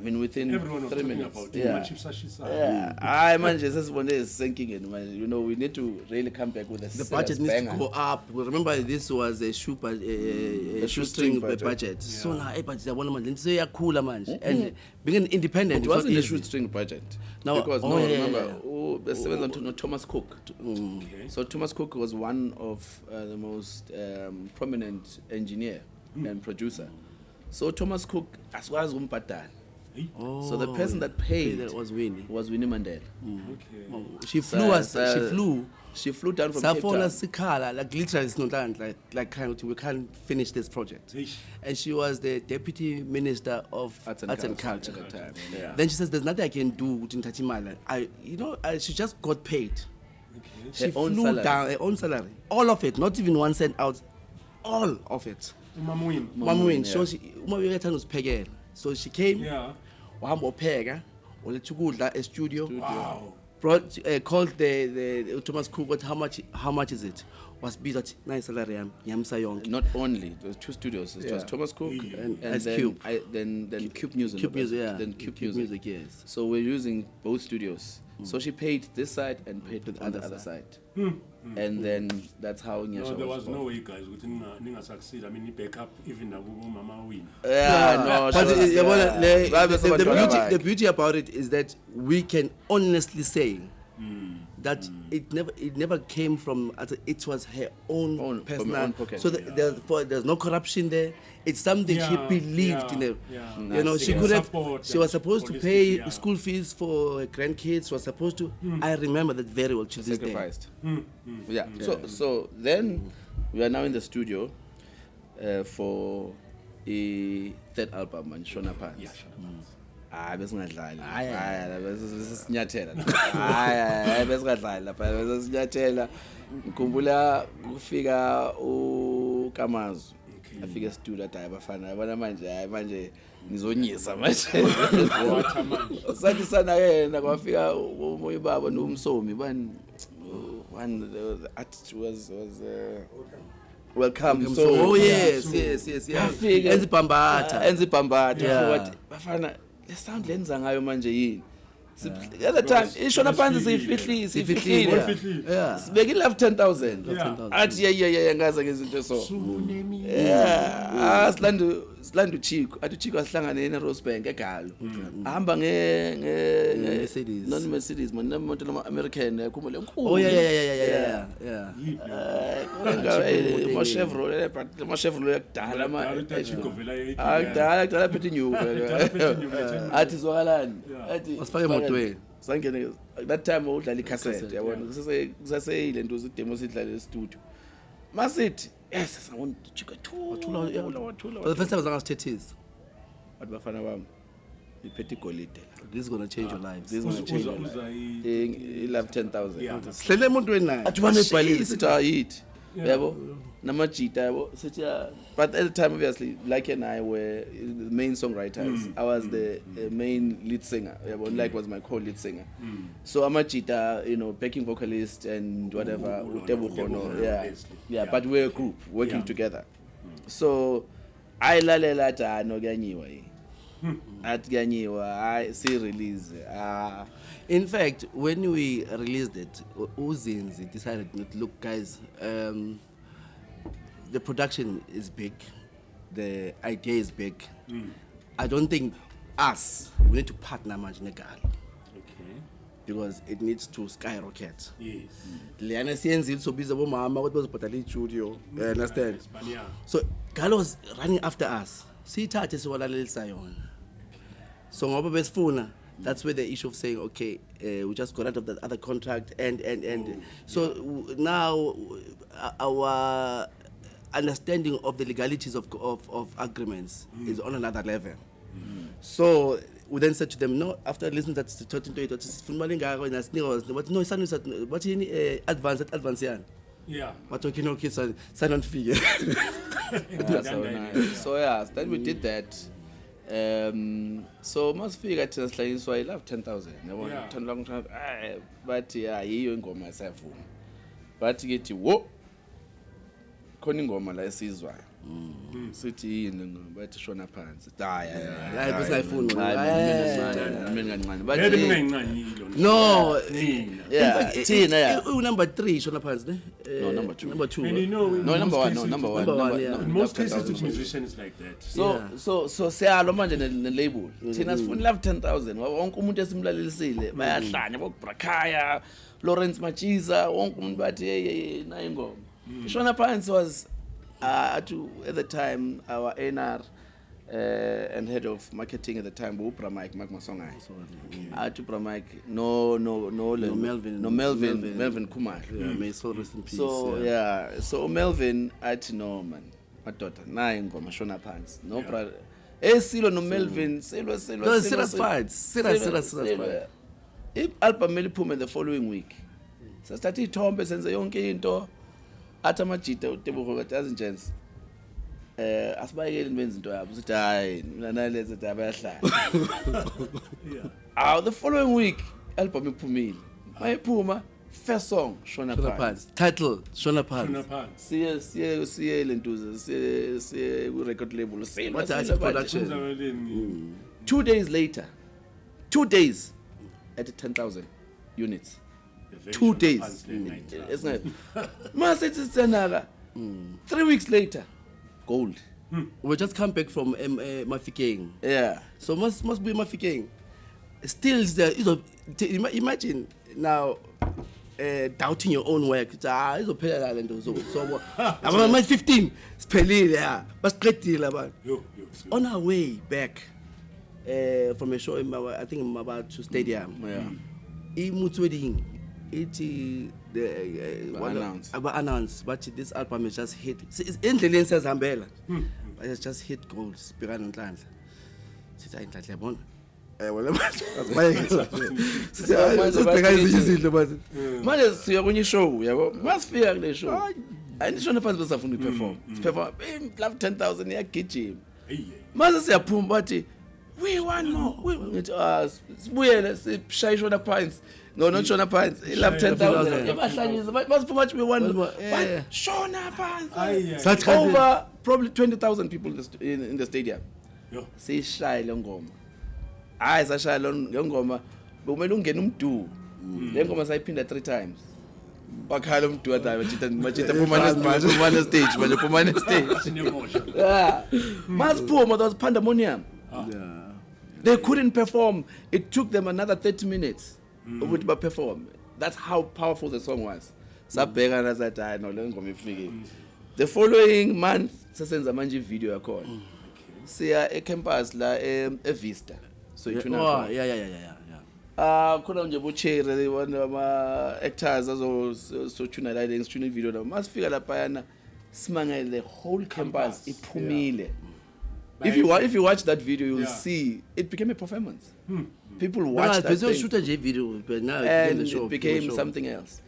Within everyone 3 minutes. About I manage this one is sinking in. You know, we need to really come back with the budget needs to go up. Remember, this was a shoestring budget. So now, budget I want to say cooler man. And being independent, it wasn't a shoestring budget. No, because remember, the seventh on Thomas Cook. So Thomas Cook was one of the most prominent engineer and producer. So Thomas Cook, as well as Umpatal. So the person that paid was Winnie. Mandela. She flew down from Cape Town. Like literally, it's not like we can't finish this project. And she was the deputy minister of arts and culture at the time. Then she says, "There's nothing I can do with Ntatimala." She just got paid. She flew down her own salary, all of it, not even 1 cent out, all of it. Mamwin. So so she came. Wahamba pheka, waletha ukudla e studio. Wow. Called the Thomas Cook. What? How much is it? Was bid at nice salary yamsa yonke. Not only there was 2 studios. It was Thomas Cook and then Cube. Then Cube Music. Then Cube Music. Yes. So we're using both studios. So she paid this side and paid the other side. And then that's how Nyasha there was no way, guys, we didn't succeed. Backup even Mama Win. But the beauty about it is that we can honestly say that it never came from, it was her own personal. So there's no corruption there. It's something she believed in. You know, she was supposed to pay school fees for her grandkids. She was supposed to. I remember that very well to this day. So then we are now in the studio for a third album, and Shona Pants. Besingadlali. Ngikhumbula kufika uKamazu. Afika studio abafana yabona manje ngizonyisa manje. Sathi sana yena kwafika umoya baba nomsomi one art was welcome. So yes. Enzipambata. What bafana le sound lenza ngayo manje yini? At the time ishona phansi siyifihlile. Sibeke love 10,000. Athi ngaza ngezinto so. Slando Chico. Athi Chico asihlangane ne Rosebank eGalo. Ahamba nge Mercedes. Non Mercedes, man nemoto lama American kumele nkulu. Chevrolet yakudala akudala phethe new. Athi zwakalani. Athi wasifake emotweni. Sangene that time udlala icassette yabona kusaseyile nto sidemo sidlala e-studio. Masithi yes I want to Chico wathula. For the first time azange sithethise. Bathi bafana bami iphethe igolide. This is gonna change your lives. This is going to change your life. He love 10,000. Yeah. Hlele umuntu wenayo. Athi bana ibhalile sithi ayit. Yabo. Namajita yabo. Sithi but at the time obviously like and I were the main songwriters. I was the main lead singer. Yabo, like was my co-lead singer. So amajita, you know, backing vocalist and whatever, yeah, but we're a group working together. So I lalela ta no ganyiwa. At ganyiwa I see release. In fact, when we released it, Uzinzi decided, look, guys, the production is big, the idea is big. I don't think we need to partner much Negal. Okay. Because it needs to skyrocket. Yes. Liana Sienzi so busy about mama, what was Patali studio. You understand? Yeah. So Gal was running after us. See that is what a little sayon. So ngoba besifuna, that's where the issue of saying, okay, we just got out of that other contract and so now our understanding of the legalities of agreements is on another level. So we then said to them, no, after listening to that, talking to it, but no, what you need advance yan. Yeah. But okay, no kids sign on fee. So yeah, then we did that. So must figure at like so I love 10,000. I want 10 long time. But yeah, you ain't got myself. But get you whoa. Khona ingoma la esizwa. Sithi yini bathi shona phansi. Hayi besayifuna. Mina kancane. But no. Yeah, Tina yeah. Number 3 shona phansi ne? No, number 2. Number 2. And you know, No, number 1. In most cases, it's musicians like that. So siyalo manje ne label. Thina sifuna love 10,000. Wonke umuntu esimlalelisile bayahlanya bokubrakhaya, Lawrence Machiza, wonke umuntu bathi hey na ingoma. Shona Pants was at the time our NR and head of marketing at the time, Upra Mike Masonga. Upra Mike, no Melvin Kumar. Yeah, may so rest in peace. So yeah, so Melvin at no man, my daughter, nine go Shona Pants, no brother. Silo no Melvin, serious fights. If album Melipum the following week. So started Tombe senze yonke into. Athi amajita uTebogo but chance asibayekele benze into yabo sithi hayi mina nalezi ukuthi abayahlala. The following week album iphumile mayiphuma first song Shona Pants, title Shona Pants. siye lentuze siye ku record label what is production 2 days later 2 days at 10,000 units. 2 days. It's not. Masithi 3 weeks later, gold. We just come back from Mafikeng. Yeah. So must be Mafikeng. Still, imagine now doubting your own work. So I'm 15. Spelling there, but straight deal. On our way back from a show, I think I'm about to stadium. Yeah. Wedding. The announced, but this album is just hit. In the lens says Ambela, but it's just hit gold. Spiran and Land. Since I ain't Lebon. Man, see when you show, you must fear the show. I need to first person to perform. Perform. Love 10,000 year kitchen. Man, say a pumbati. We want more. We need to ask. We shy Shona Pants. No, not Shona Pants. He love 10,000. Must for much we want. But Shona Pants. Over probably 20,000 people in the stadium. Say shy Longoma. I say shy Longoma. But when you get umdu, Longoma say pinda 3 times. Bakhala umdu ata machita pumana stage. Yeah. Must puma there was pandemonium. They couldn't perform. It took them another 30 minutes to perform. That's how powerful the song was. The following month, sesenza manje video yakhona. Siya ecampus la eVista. So khona nje bocherry one ama actors so tuna la tuna video la masifika lapha yana simangele the whole campus iphumile. if you watch that video, you'll Yeah. see it became a performance. People No, watched that it's a thing. shooter J video, but now And the show, it became the show. something else.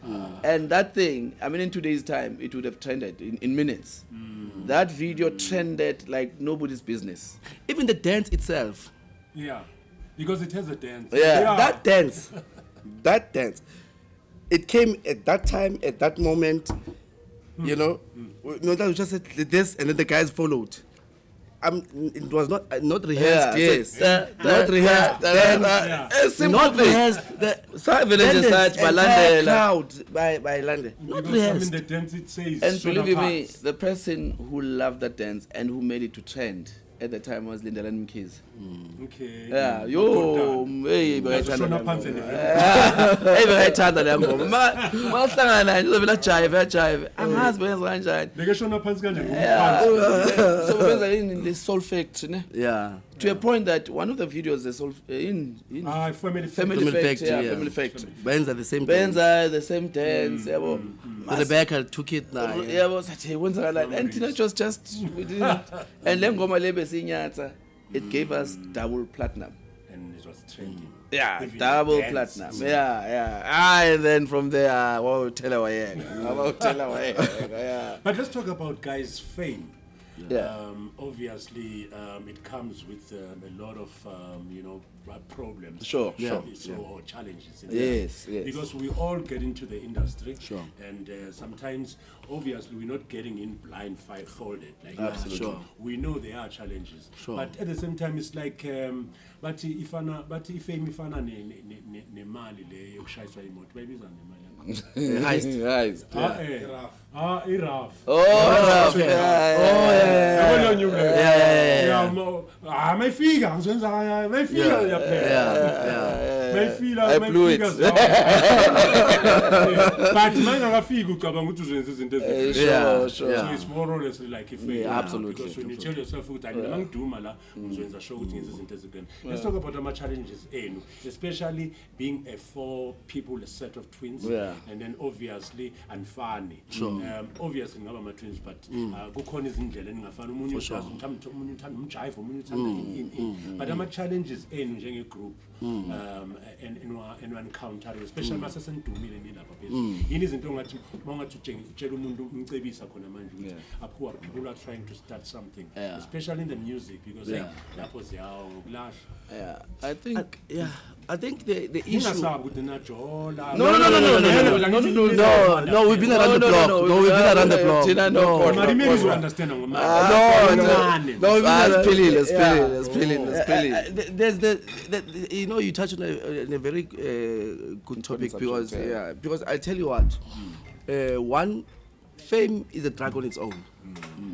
And that thing, I mean, in today's time, it would have trended in minutes. That video trended like nobody's business. Even the dance itself. Yeah, because it has a dance. Yeah. That dance, it came at that time, at that moment, you know. No, that was just this, and then the guys followed. It was not rehearsed. Yes, not rehearsed. A simple Not thing. rehearsed. Village search by Mandela. Crowd by London. Not Because, I mean, rehearsed. the dance it says. And shoulder believe you me, pads. the person who loved that dance and who made it to trend at the time was Linda Mkhize. Okay. Yeah, yo, hey, Shona pants and hey, bayayithanda le ngoma. Mahlangana nje uzovela jive. Angazi benza kanjani. Beke shona pants kanje. So benza in the soul factory, ne? Yeah. To a point that one of the videos the soul in Family. Family Factory, yeah. Family Factory. Bands are the same. dance. Benza the same dance, yabo. So the backer took it now. Yeah, was sathi kwenzakalani and thina just we didn't. And le ngoma le besinyatha, it gave us double platinum. And it was trending. Yeah, Even double dance. platinum. Yeah. And then from there, wow, tell our yeah. But let's talk about guys' fame. Yeah. Obviously, it comes with a lot of problems. Sure. Or challenges. In Yes, that. yes. Because we all get into the industry. Sure. And sometimes, obviously, we're not getting in blindfolded. Like Absolutely. Sure. We know there are challenges. Sure. But at the same time, it's like, but if fame ifana nemali le yokushayiswa imoto bayibiza nemali Heist. iraf. Oh, Yabona nyume. Mayifika ngizenza mayifika yaphela. Mayifika I blew it. But mangakafika ucabanga ukuthi uzenza izinto Sure. So it's more or less like a fame. Absolutely. Because when you tell yourself ukuthi mina ngiduma la uzenza sure ukuthi ngenza izinto ezikene. Let's talk about ama challenges enu, especially being a four people, a set of twins, and then obviously anifani. Obviously ngaba ama twins, but kukhona izindlela eningafani. Umunye uthanda umjive, omunye uthanda in. But ama challenges enu njenge group and encounter, especially mase senidumile nilapha phezulu. Yini izinto ongathi mangathi utshela umuntu umcebisa khona manje ukuthi people are trying to start something, especially in the music, because lapho ziyawo ngokulahla. I think the issue. Ningasabi ukuthi najola. No, we've been around the block. No, we've been around the block. Mari maybe you understand ngoma. There's the you touch on a very good topic because I tell you what, one, fame is a drug on its own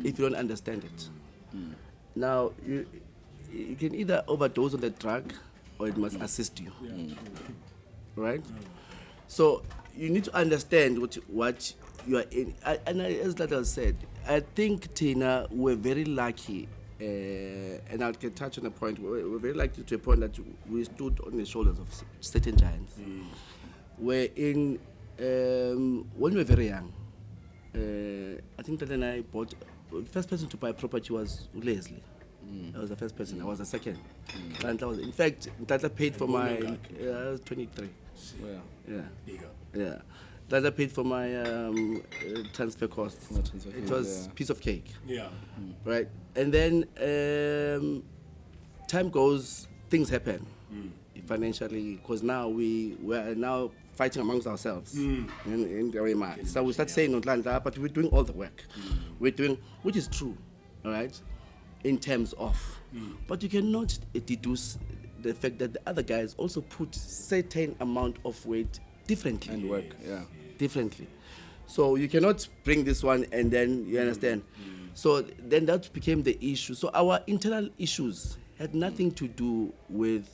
if you don't understand it. Now you can either overdose on the drug or it must assist you, right? So you need to understand what you are in. And as Lata said, I think Tina, we're very lucky. And I can touch on a point. We're very lucky to a point that we stood on the shoulders of certain giants. When we were very young, I think that I bought. The first person to buy property was Leslie. I was the first person. I was the second. And in fact, Tata paid for my. I was 23. Yeah. Tata paid for my transfer costs. It was a piece of cake. Yeah. Right. And then time goes, things happen financially, because now we are now fighting amongst ourselves in very much. So we start saying Atlanta, but we're doing all the work. We're doing, which is true, all right, in terms of. But you cannot deduce the fact that the other guys also put certain amount of weight differently. And work, differently. So you cannot bring this one and then you understand. So then that became the issue. So our internal issues had nothing to do with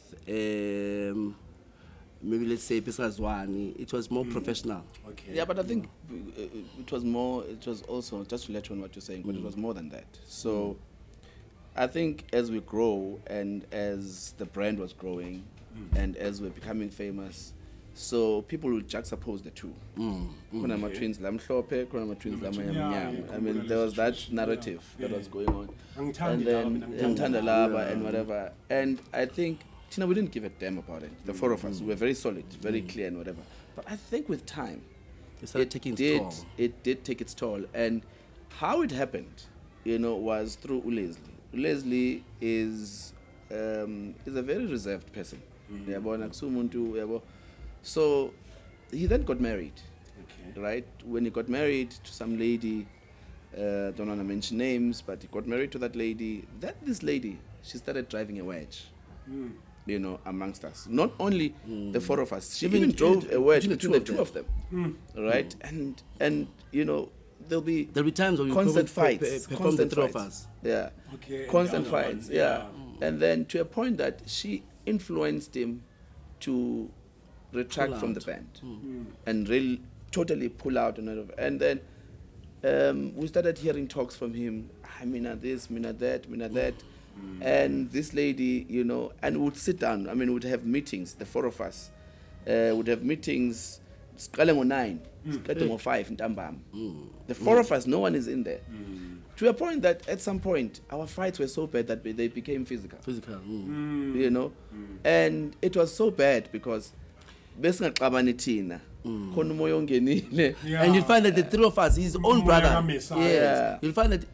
maybe let's say Pesazwani. It was more professional. Okay. Yeah, but I think it was also, just to let you know what you're saying, but it was more than that. So I think as we grow and as the brand was growing and as we're becoming famous, So people will juxtapose the two. Kuna ma twins lamhlophe, kuna ma twins lamnyama. I mean, there was that narrative that was going on, and then Ngithanda Laba and whatever. And I think we didn't give a damn about it. The four of us, we were very solid, very clear and whatever. But I think with time, it did take its toll. And how it happened, was through Leslie. Leslie is a very reserved person. So he then got married, right? When he got married to some lady, don't want to mention names, but he got married to that lady. This lady, she started driving a wedge, amongst us. Not only the four of us, she even drove a wedge between the two of them, right? And there'll be times when constant fights, constant fights. Yeah, constant fights. Yeah, and then to a point that she influenced him to retract from the band and really totally pull out. And then we started hearing talks from him. Mina this, mina that, mina that. And this lady, and would sit down. I mean, would have meetings. The four of us would have meetings. 9, 5 ntambama. The four of us, no one is in there. To a point that at some point our fights were so bad that they became physical. And it was so bad because and you'll find that the three of us, his own brother, you'll find that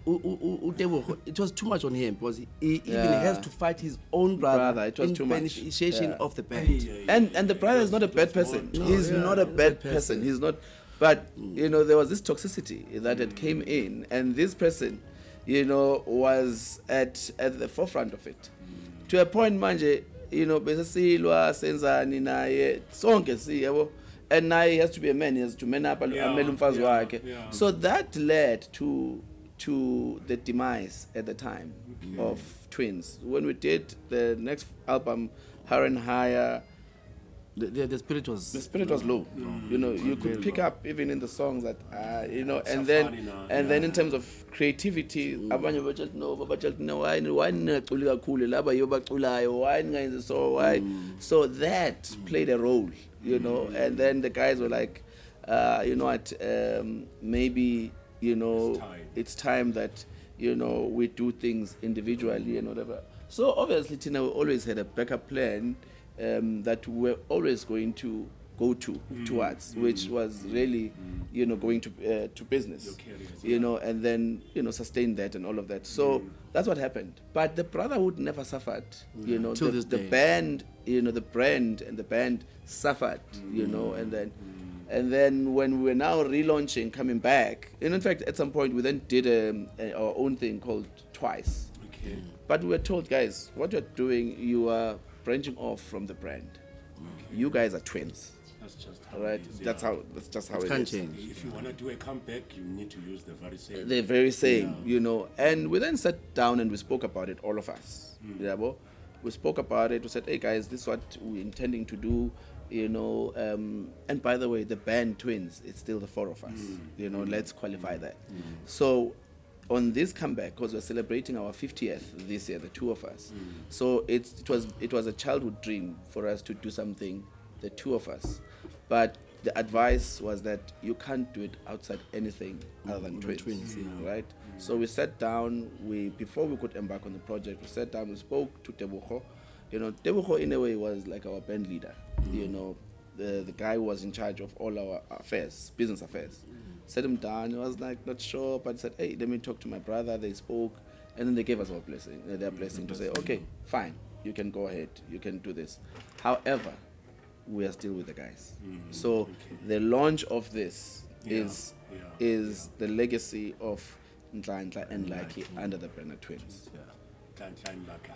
it was too much on him because he even has to fight his own brother. It was too much. Initiation of the band. And the brother is not a bad person. He's not a bad person. He's not. But there was this toxicity that had came in, and this person, was at the forefront of it. To a point, manje, besasilwa senzani naye sonke siyabo. And now he has to be a man. He has to man up and umfazi wakhe. So that led to the demise at the time of Twins. When we did the next album, Higher and Higher, the spirit was low. You could pick up even in the songs that and then in terms of creativity, abanye bajalt no why ngaculi kakhulu laba yobaculayo why ngenze so why. So that played a role, and then the guys were like, what, maybe it's time that we do things individually and whatever. So obviously Tina always had a backup plan that we were always going to go towards, which was really, going to business, and then, sustain that and all of that. So that's what happened. But the brotherhood never suffered, the band, the brand and the band suffered, and then when we were now relaunching, coming back, and in fact, at some point, we then did our own thing called Twice. But we were told, guys, what you're doing, you are branching off from the brand. You guys are twins. That's just how it is. That's just how it can't is. change. If you want to do a comeback, you need to use the very same. The very same, And we then sat down and we spoke about it, all of us. We spoke about it. We said, hey guys, this is what we're intending to do. And by the way, the band Twins, it's still the four of us. Let's qualify that. So on this comeback, because we're celebrating our 50th this year, the two of us. So it was a childhood dream for us to do something, the two of us. But the advice was that you can't do it outside anything other than twins, right? So we sat down. Before we could embark on the project, we sat down. We spoke to Tebogo. Tebogo in a way was like our band leader. The guy who was in charge of all our affairs, business affairs. Sat him down. I was like, not sure, but said, hey, let me talk to my brother. They spoke, and then they gave us our blessing, their blessing to say, okay, fine, you can go ahead, you can do this. However, we are still with the guys. So the launch of this is the legacy of Ndla and Lucky under the banner Twins.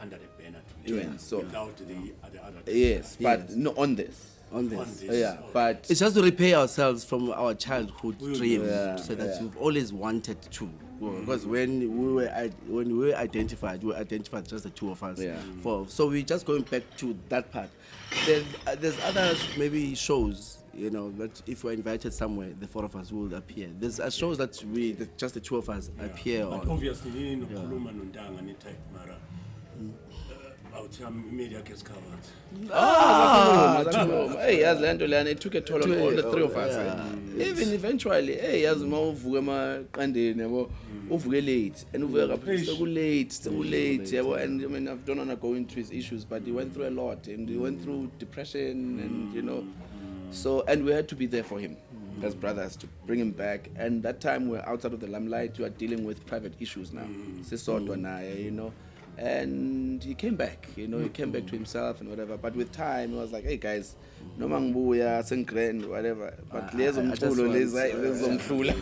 Under the banner Twins. So without the other. Yes, but no on this. Yeah, but it's just to repay ourselves from our childhood dream, so that you've always wanted to. Because when we were identified just the two of us. So we're just going back to that part. Then there's other maybe shows, that if we're invited somewhere, the four of us will appear. There's shows that just the two of us appear but on. Obviously, media gets covered. hey, yazi lento lana, it took a toll on all the three of us. Even eventually, hey, yazi uma uvuka emaqandeni yabo, uvuke late and uvuka late, yabo, and I mean I don't wanna go into his issues, but he went through a lot and he went through depression and you know, so and we had to be there for him as brothers to bring him back. And that time we're outside of the limelight, we are dealing with private issues now. You know. And he came back, you know, he came back to himself and whatever. But with time, he was like, hey guys, no manguya, sengkrend, whatever. But there's some tulo, there's some tulo.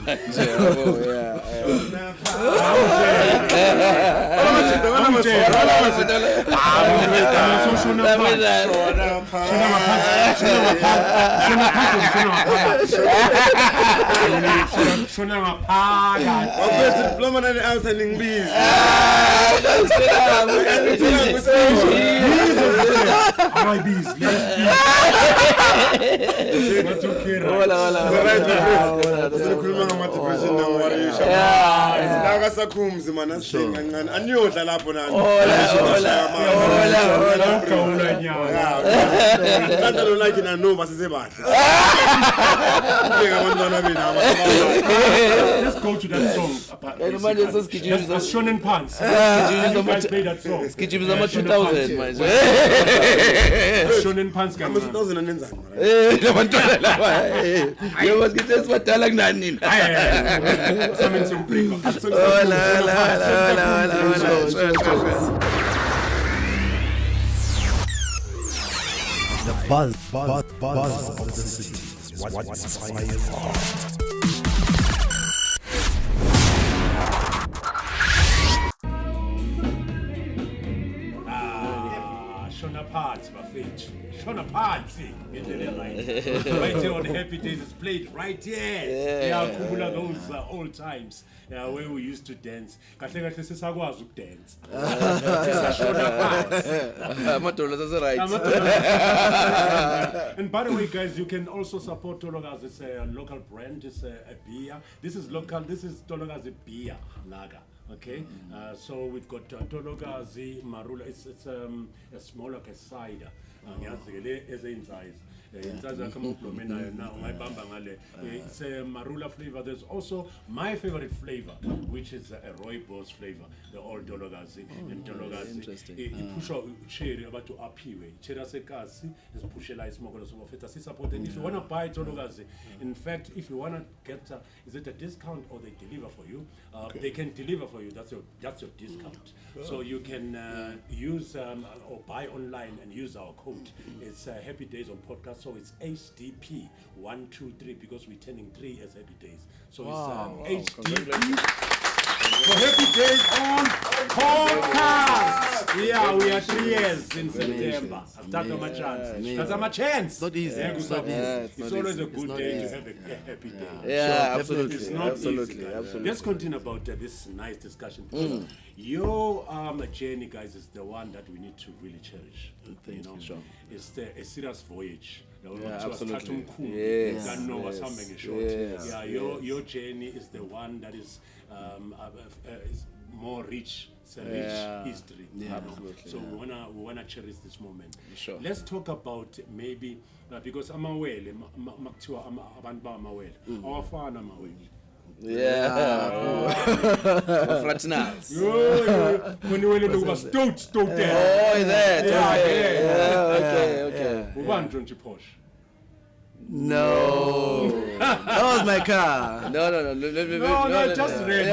Let's go to that song. That's Shonen Pants. You guys play that song. Skijibizama 2000 manje. Shonen Pants kan. 2000 anenzani mara. Labantwana laba. Yebo ngithe sibadala kunani. Something to break up. The buzz of the city is what inspires art. Shona party right here on Happy Days is played right here. Yeah, Kubula those old times where we used to dance. Kahle kahle sisakwazi ukudance. Shona party. Amadola right. And by the way, guys, you can also support Tologazi. It's a local brand. It's a beer. This is local. This is Tologazi beer lager. Okay, so we've got Tologazi Marula. It's a small like a cider. It's a marula flavor. There's also my favorite flavor, which is a rooibos flavor, the old Tologazi. And Tologazi, push out cherry about to apiwe. Cherry sekasi is pushela is mogolo so feta support. And if you wanna buy Tologazi, in fact, if you wanna get is it a discount or they deliver for you? They can deliver for you. That's your discount. So you can use or buy online and use our code. It's Happy Days on podcast, so it's HDP 123 because we're turning 3 as Happy Days. So it's HDP for Happy Days on podcast. Yeah, we are 3 years in September. That's my chance. That's my chance. Not easy. It's always a good day to have a happy day. Yeah, absolutely. It's not absolutely. easy. Let's continue about this nice discussion. Your journey, guys, is the one that we need to really cherish. Sure. It's a serious voyage. Absolutely. Yes. Your journey is the one that is more rich. It's a rich history. Absolutely. So we wanna cherish this moment. Sure. Let's talk about maybe because amawele makuthiwa abantu bamawele awafana amawele. Yeah. Fraternals. When you went to stout there. Oh, that. Okay. We want to Porsche. No. That was my car. No, just ready.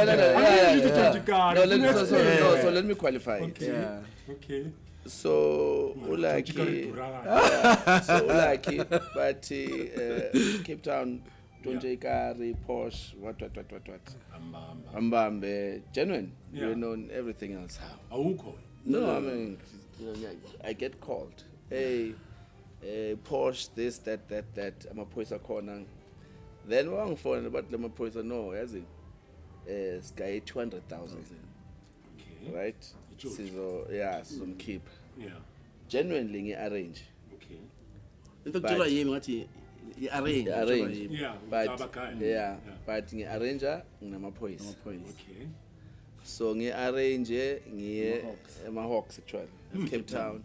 So let me qualify it. Okay. So lucky, but Cape Town, Tonjekari, Porsche, what. Ambambe, genuine. You know everything else. How? No, I mean, I get called. Hey, Porsche, this, that. I'm a poisa corner. Then one phone about the poisa no, as in Sky 200,000. Okay. Right? So yeah, some keep. Yeah. Genuinely arrange. Okay. Arrange. Yeah. But arranger ngamaphoyisa. Okay. So arrange Hawks actually. Cape Town.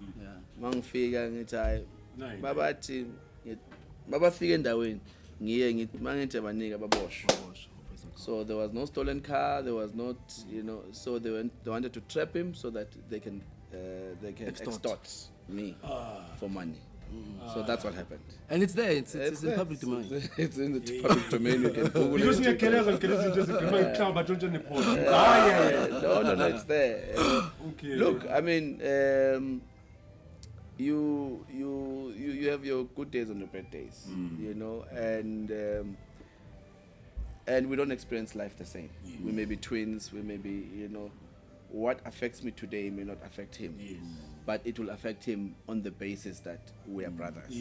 Mangifika ngithi hayi babathi Babafika endaweni ngiye ngithi mangithi abanika baboshwe. So there was no stolen car, there was not, so they wanted to trap him so that they can extort me for money. So that's what happened. And it's there, it's in public domain. It's in the public domain, you can Google Because it. No, it's there. Okay. Look, I mean, you have your good days and your bad days, and we don't experience life the same. We may be twins, we may be, what affects me today may not affect him, but it will affect him on the basis that we are brothers.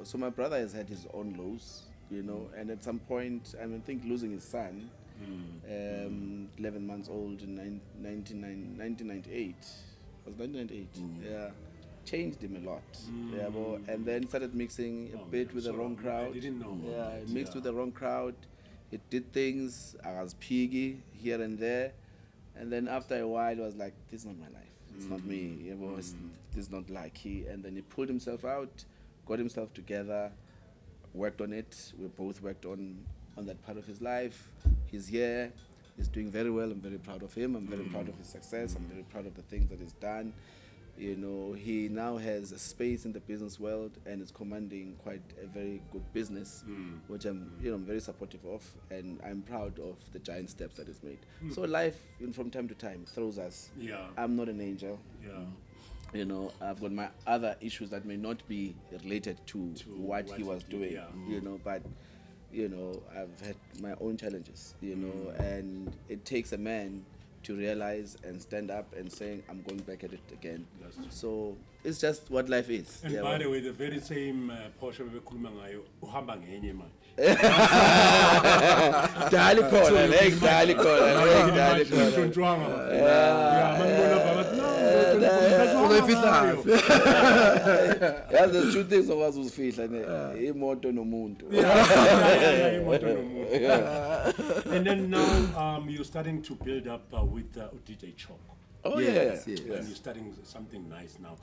So my brother has had his own lows, and at some point, I think losing his son, 11 months old in 1998, was 1998, changed him a lot. And then started mixing a bit with the wrong crowd. I didn't know. Mixed with the wrong crowd. It did things. I was piggy here and there. And then after a while, it was like, this is not my life. It's not me. This is not like he. And then he pulled himself out, got himself together, worked on it. We both worked on that part of his life. He's here. He's doing very well. I'm very proud of him. I'm very proud of his success. I'm very proud of the things that he's done. He now has a space in the business world and is commanding quite a very good business, which I'm very supportive of, and I'm proud of the giant steps that he's made. So life, from time to time, throws us. I'm not an angel. I've got my other issues that may not be related to what he was doing. But I've had my own challenges. And it takes a man to realize and stand up and saying, I'm going back at it again. So it's just what life is. And by the way, the very same Porsche we bekhuluma ngayo uhamba ngenye manje. Dali khona, dali khona. There's two things of us uzifihla imoto nomuntu. And then now you're starting to build up with DJ Chalk. Oh yes. And you're starting something nice now.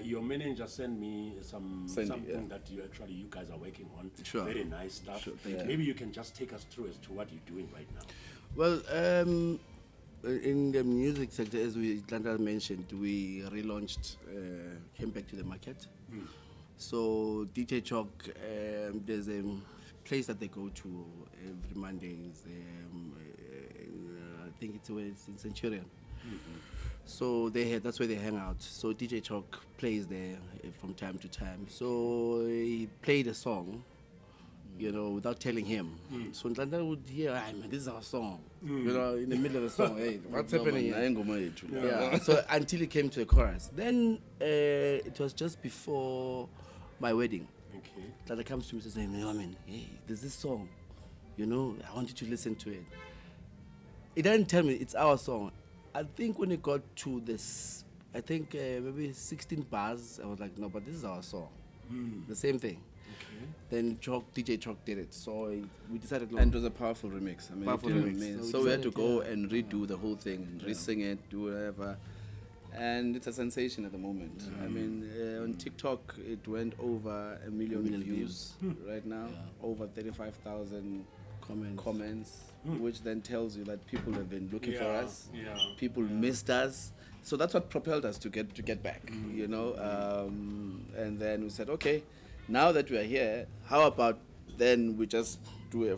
Your manager sent me something that you guys are working on. Sure. Very nice stuff. Sure, thank you. Maybe you can just take us through as to what you're doing right now. Well, in the music sector, as Atlanta mentioned, we relaunched, came back to the market. So DJ Chalk, there's a place that they go to every Mondays. I think it's in Centurion. So that's where they hang out. So DJ Chalk plays there from time to time. So he played a song, without telling him. So Ntlanta would hear, man, this is our song. In the middle of the song, hey, what's happening here? So until he came to the chorus. Then it was just before my wedding. Okay. Ntlanta comes to me and says, man, hey, there's this song. I want you to listen to it. He didn't tell me it's our song. I think when it got to this, maybe 16 bars, I was like, no, but this is our song. The same thing. Okay. Then DJ Chalk did it. So we decided. And it was a powerful remix. Powerful remix. So we had to go and redo the whole thing and re-sing it, do whatever. And it's a sensation at the moment. On TikTok, it went over 1 million views right now, over 35,000 comments, which then tells you that people have been looking for us. People missed us. So that's what propelled us to get back, and then we said, okay, now that we are here, how about then we just we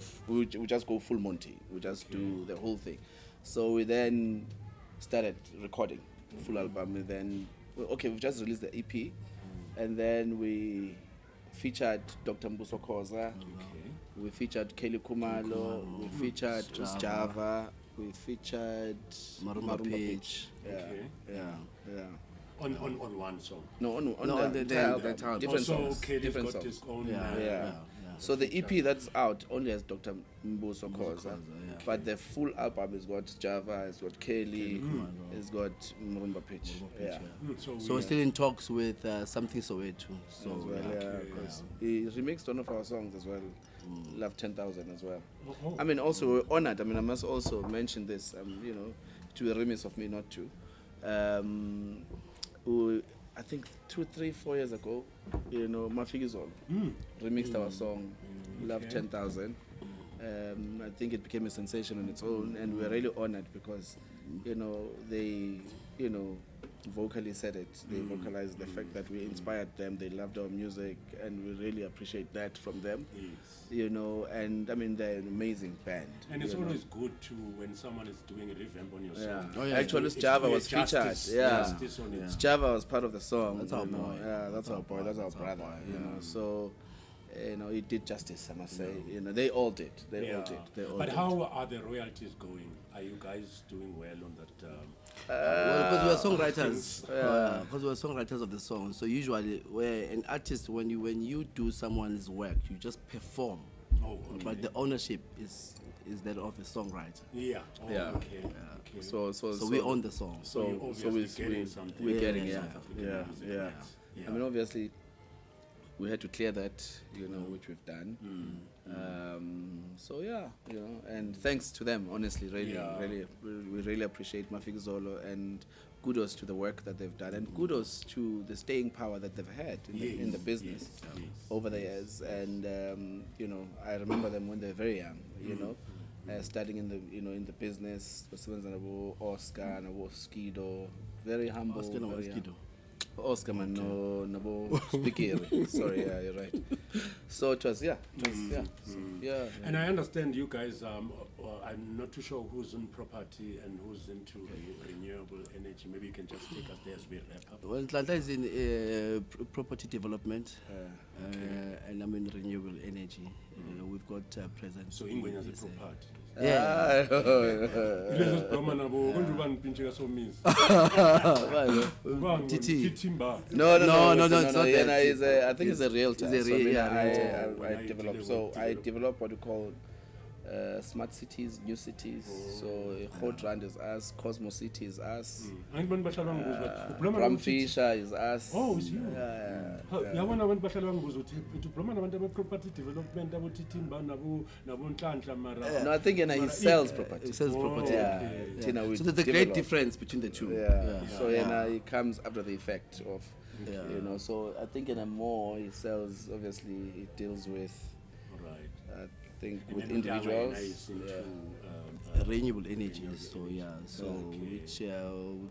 just go full Monty. We just do the whole thing. So we then started recording full album, and then we just released the EP, and then we featured Dr. Mbuso Khoza. We featured Kelly Kumalo. We featured Java. We featured Marumba Page. On one song. No, on the entire different also, songs. Kelly's Different got songs. his own. So the EP that's out only has Dr. Mbuso Khoza, but the full album has got Java, it's got Kelly, it's got Marumba Pitch. So we're still in talks with Something Soweto. So he remixed one of our songs as well, Love 10,000 as well. Also we're honored. I must also mention this. To a remiss of me not to. I think 2, 3, 4 years ago, you know, Mafela remixed our song Love 10,000. I think it became a sensation on its own, and we're really honored because, you know, they, you know, vocally said it. They vocalized the fact that we inspired them. They loved our music, and we really appreciate that from them. Yes. You know, and I mean, they're an amazing band. And it's always good to when someone is doing a revamp on your song. Actually, Java was featured. Justice on it. Java was part of the song. That's our boy. Yeah, that's our boy. That's our brother. You know, so. You know, it did justice, I must say. You know, they all did. They all did. But how are the royalties going? Are you guys doing well on that? Because we're songwriters. Because we're songwriters of the song. So usually, where an artist, when you do someone's work, you just perform. Oh, okay. But the ownership is that of the songwriter. Yeah. Oh, Yeah. Okay. So we own the song. So we're getting something. we're getting Yeah. I mean, obviously, we had to clear that, you know, which we've done. So yeah, you know, and thanks to them, honestly, really, we really appreciate Mafela, and kudos to the work that they've done, and kudos to the staying power that they've had in the business over the years. And you know, I remember them when they were very young, you know, starting in the business. Oscar, Skido, very humble. Oscar man, no speaking. Sorry, yeah, you're right. So it was, yeah. And I understand you guys. I'm not too sure who's in property and who's into renewable energy. Maybe you can just take us there as we wrap up. Well, Atlanta is in property development, and I'm in renewable energy. We've got presence. So England has a property. Yeah. No, it's not that. I think it's a realtor. It's I develop what we call smart cities, new cities. So Hodrand is us, Cosmo City is us, Bram Fisher is us. Oh, it's you. No, I think he sells property. He sells property. So there's a great difference between the two. So he comes after the effect of, you know. So I think he sells. Obviously, it deals with. I think and with individuals. Renewable energy. So which we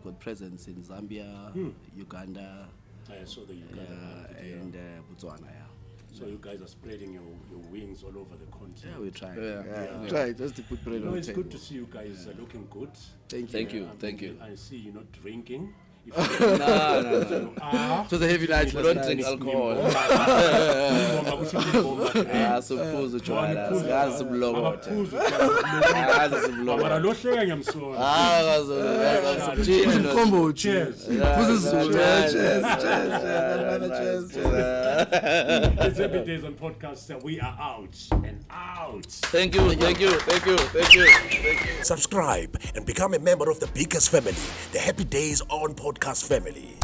got presence in Zambia, Uganda. I saw the Uganda and Botswana. So you guys are spreading your wings all over the continent. Yeah, we try. Try just to put bread on the it's table. good to see you guys looking good. Thank you. I see you're not drinking. No. It was a heavy night. We don't drink alcohol. Suphuza utshwala. Ngazi sibulokoda. Ngazi sibulokoda. Cheers. It's every Dayz on podcast. We are out and out. Thank you. Subscribe and become a member of the biggest family, the Happy Dayz on podcast family.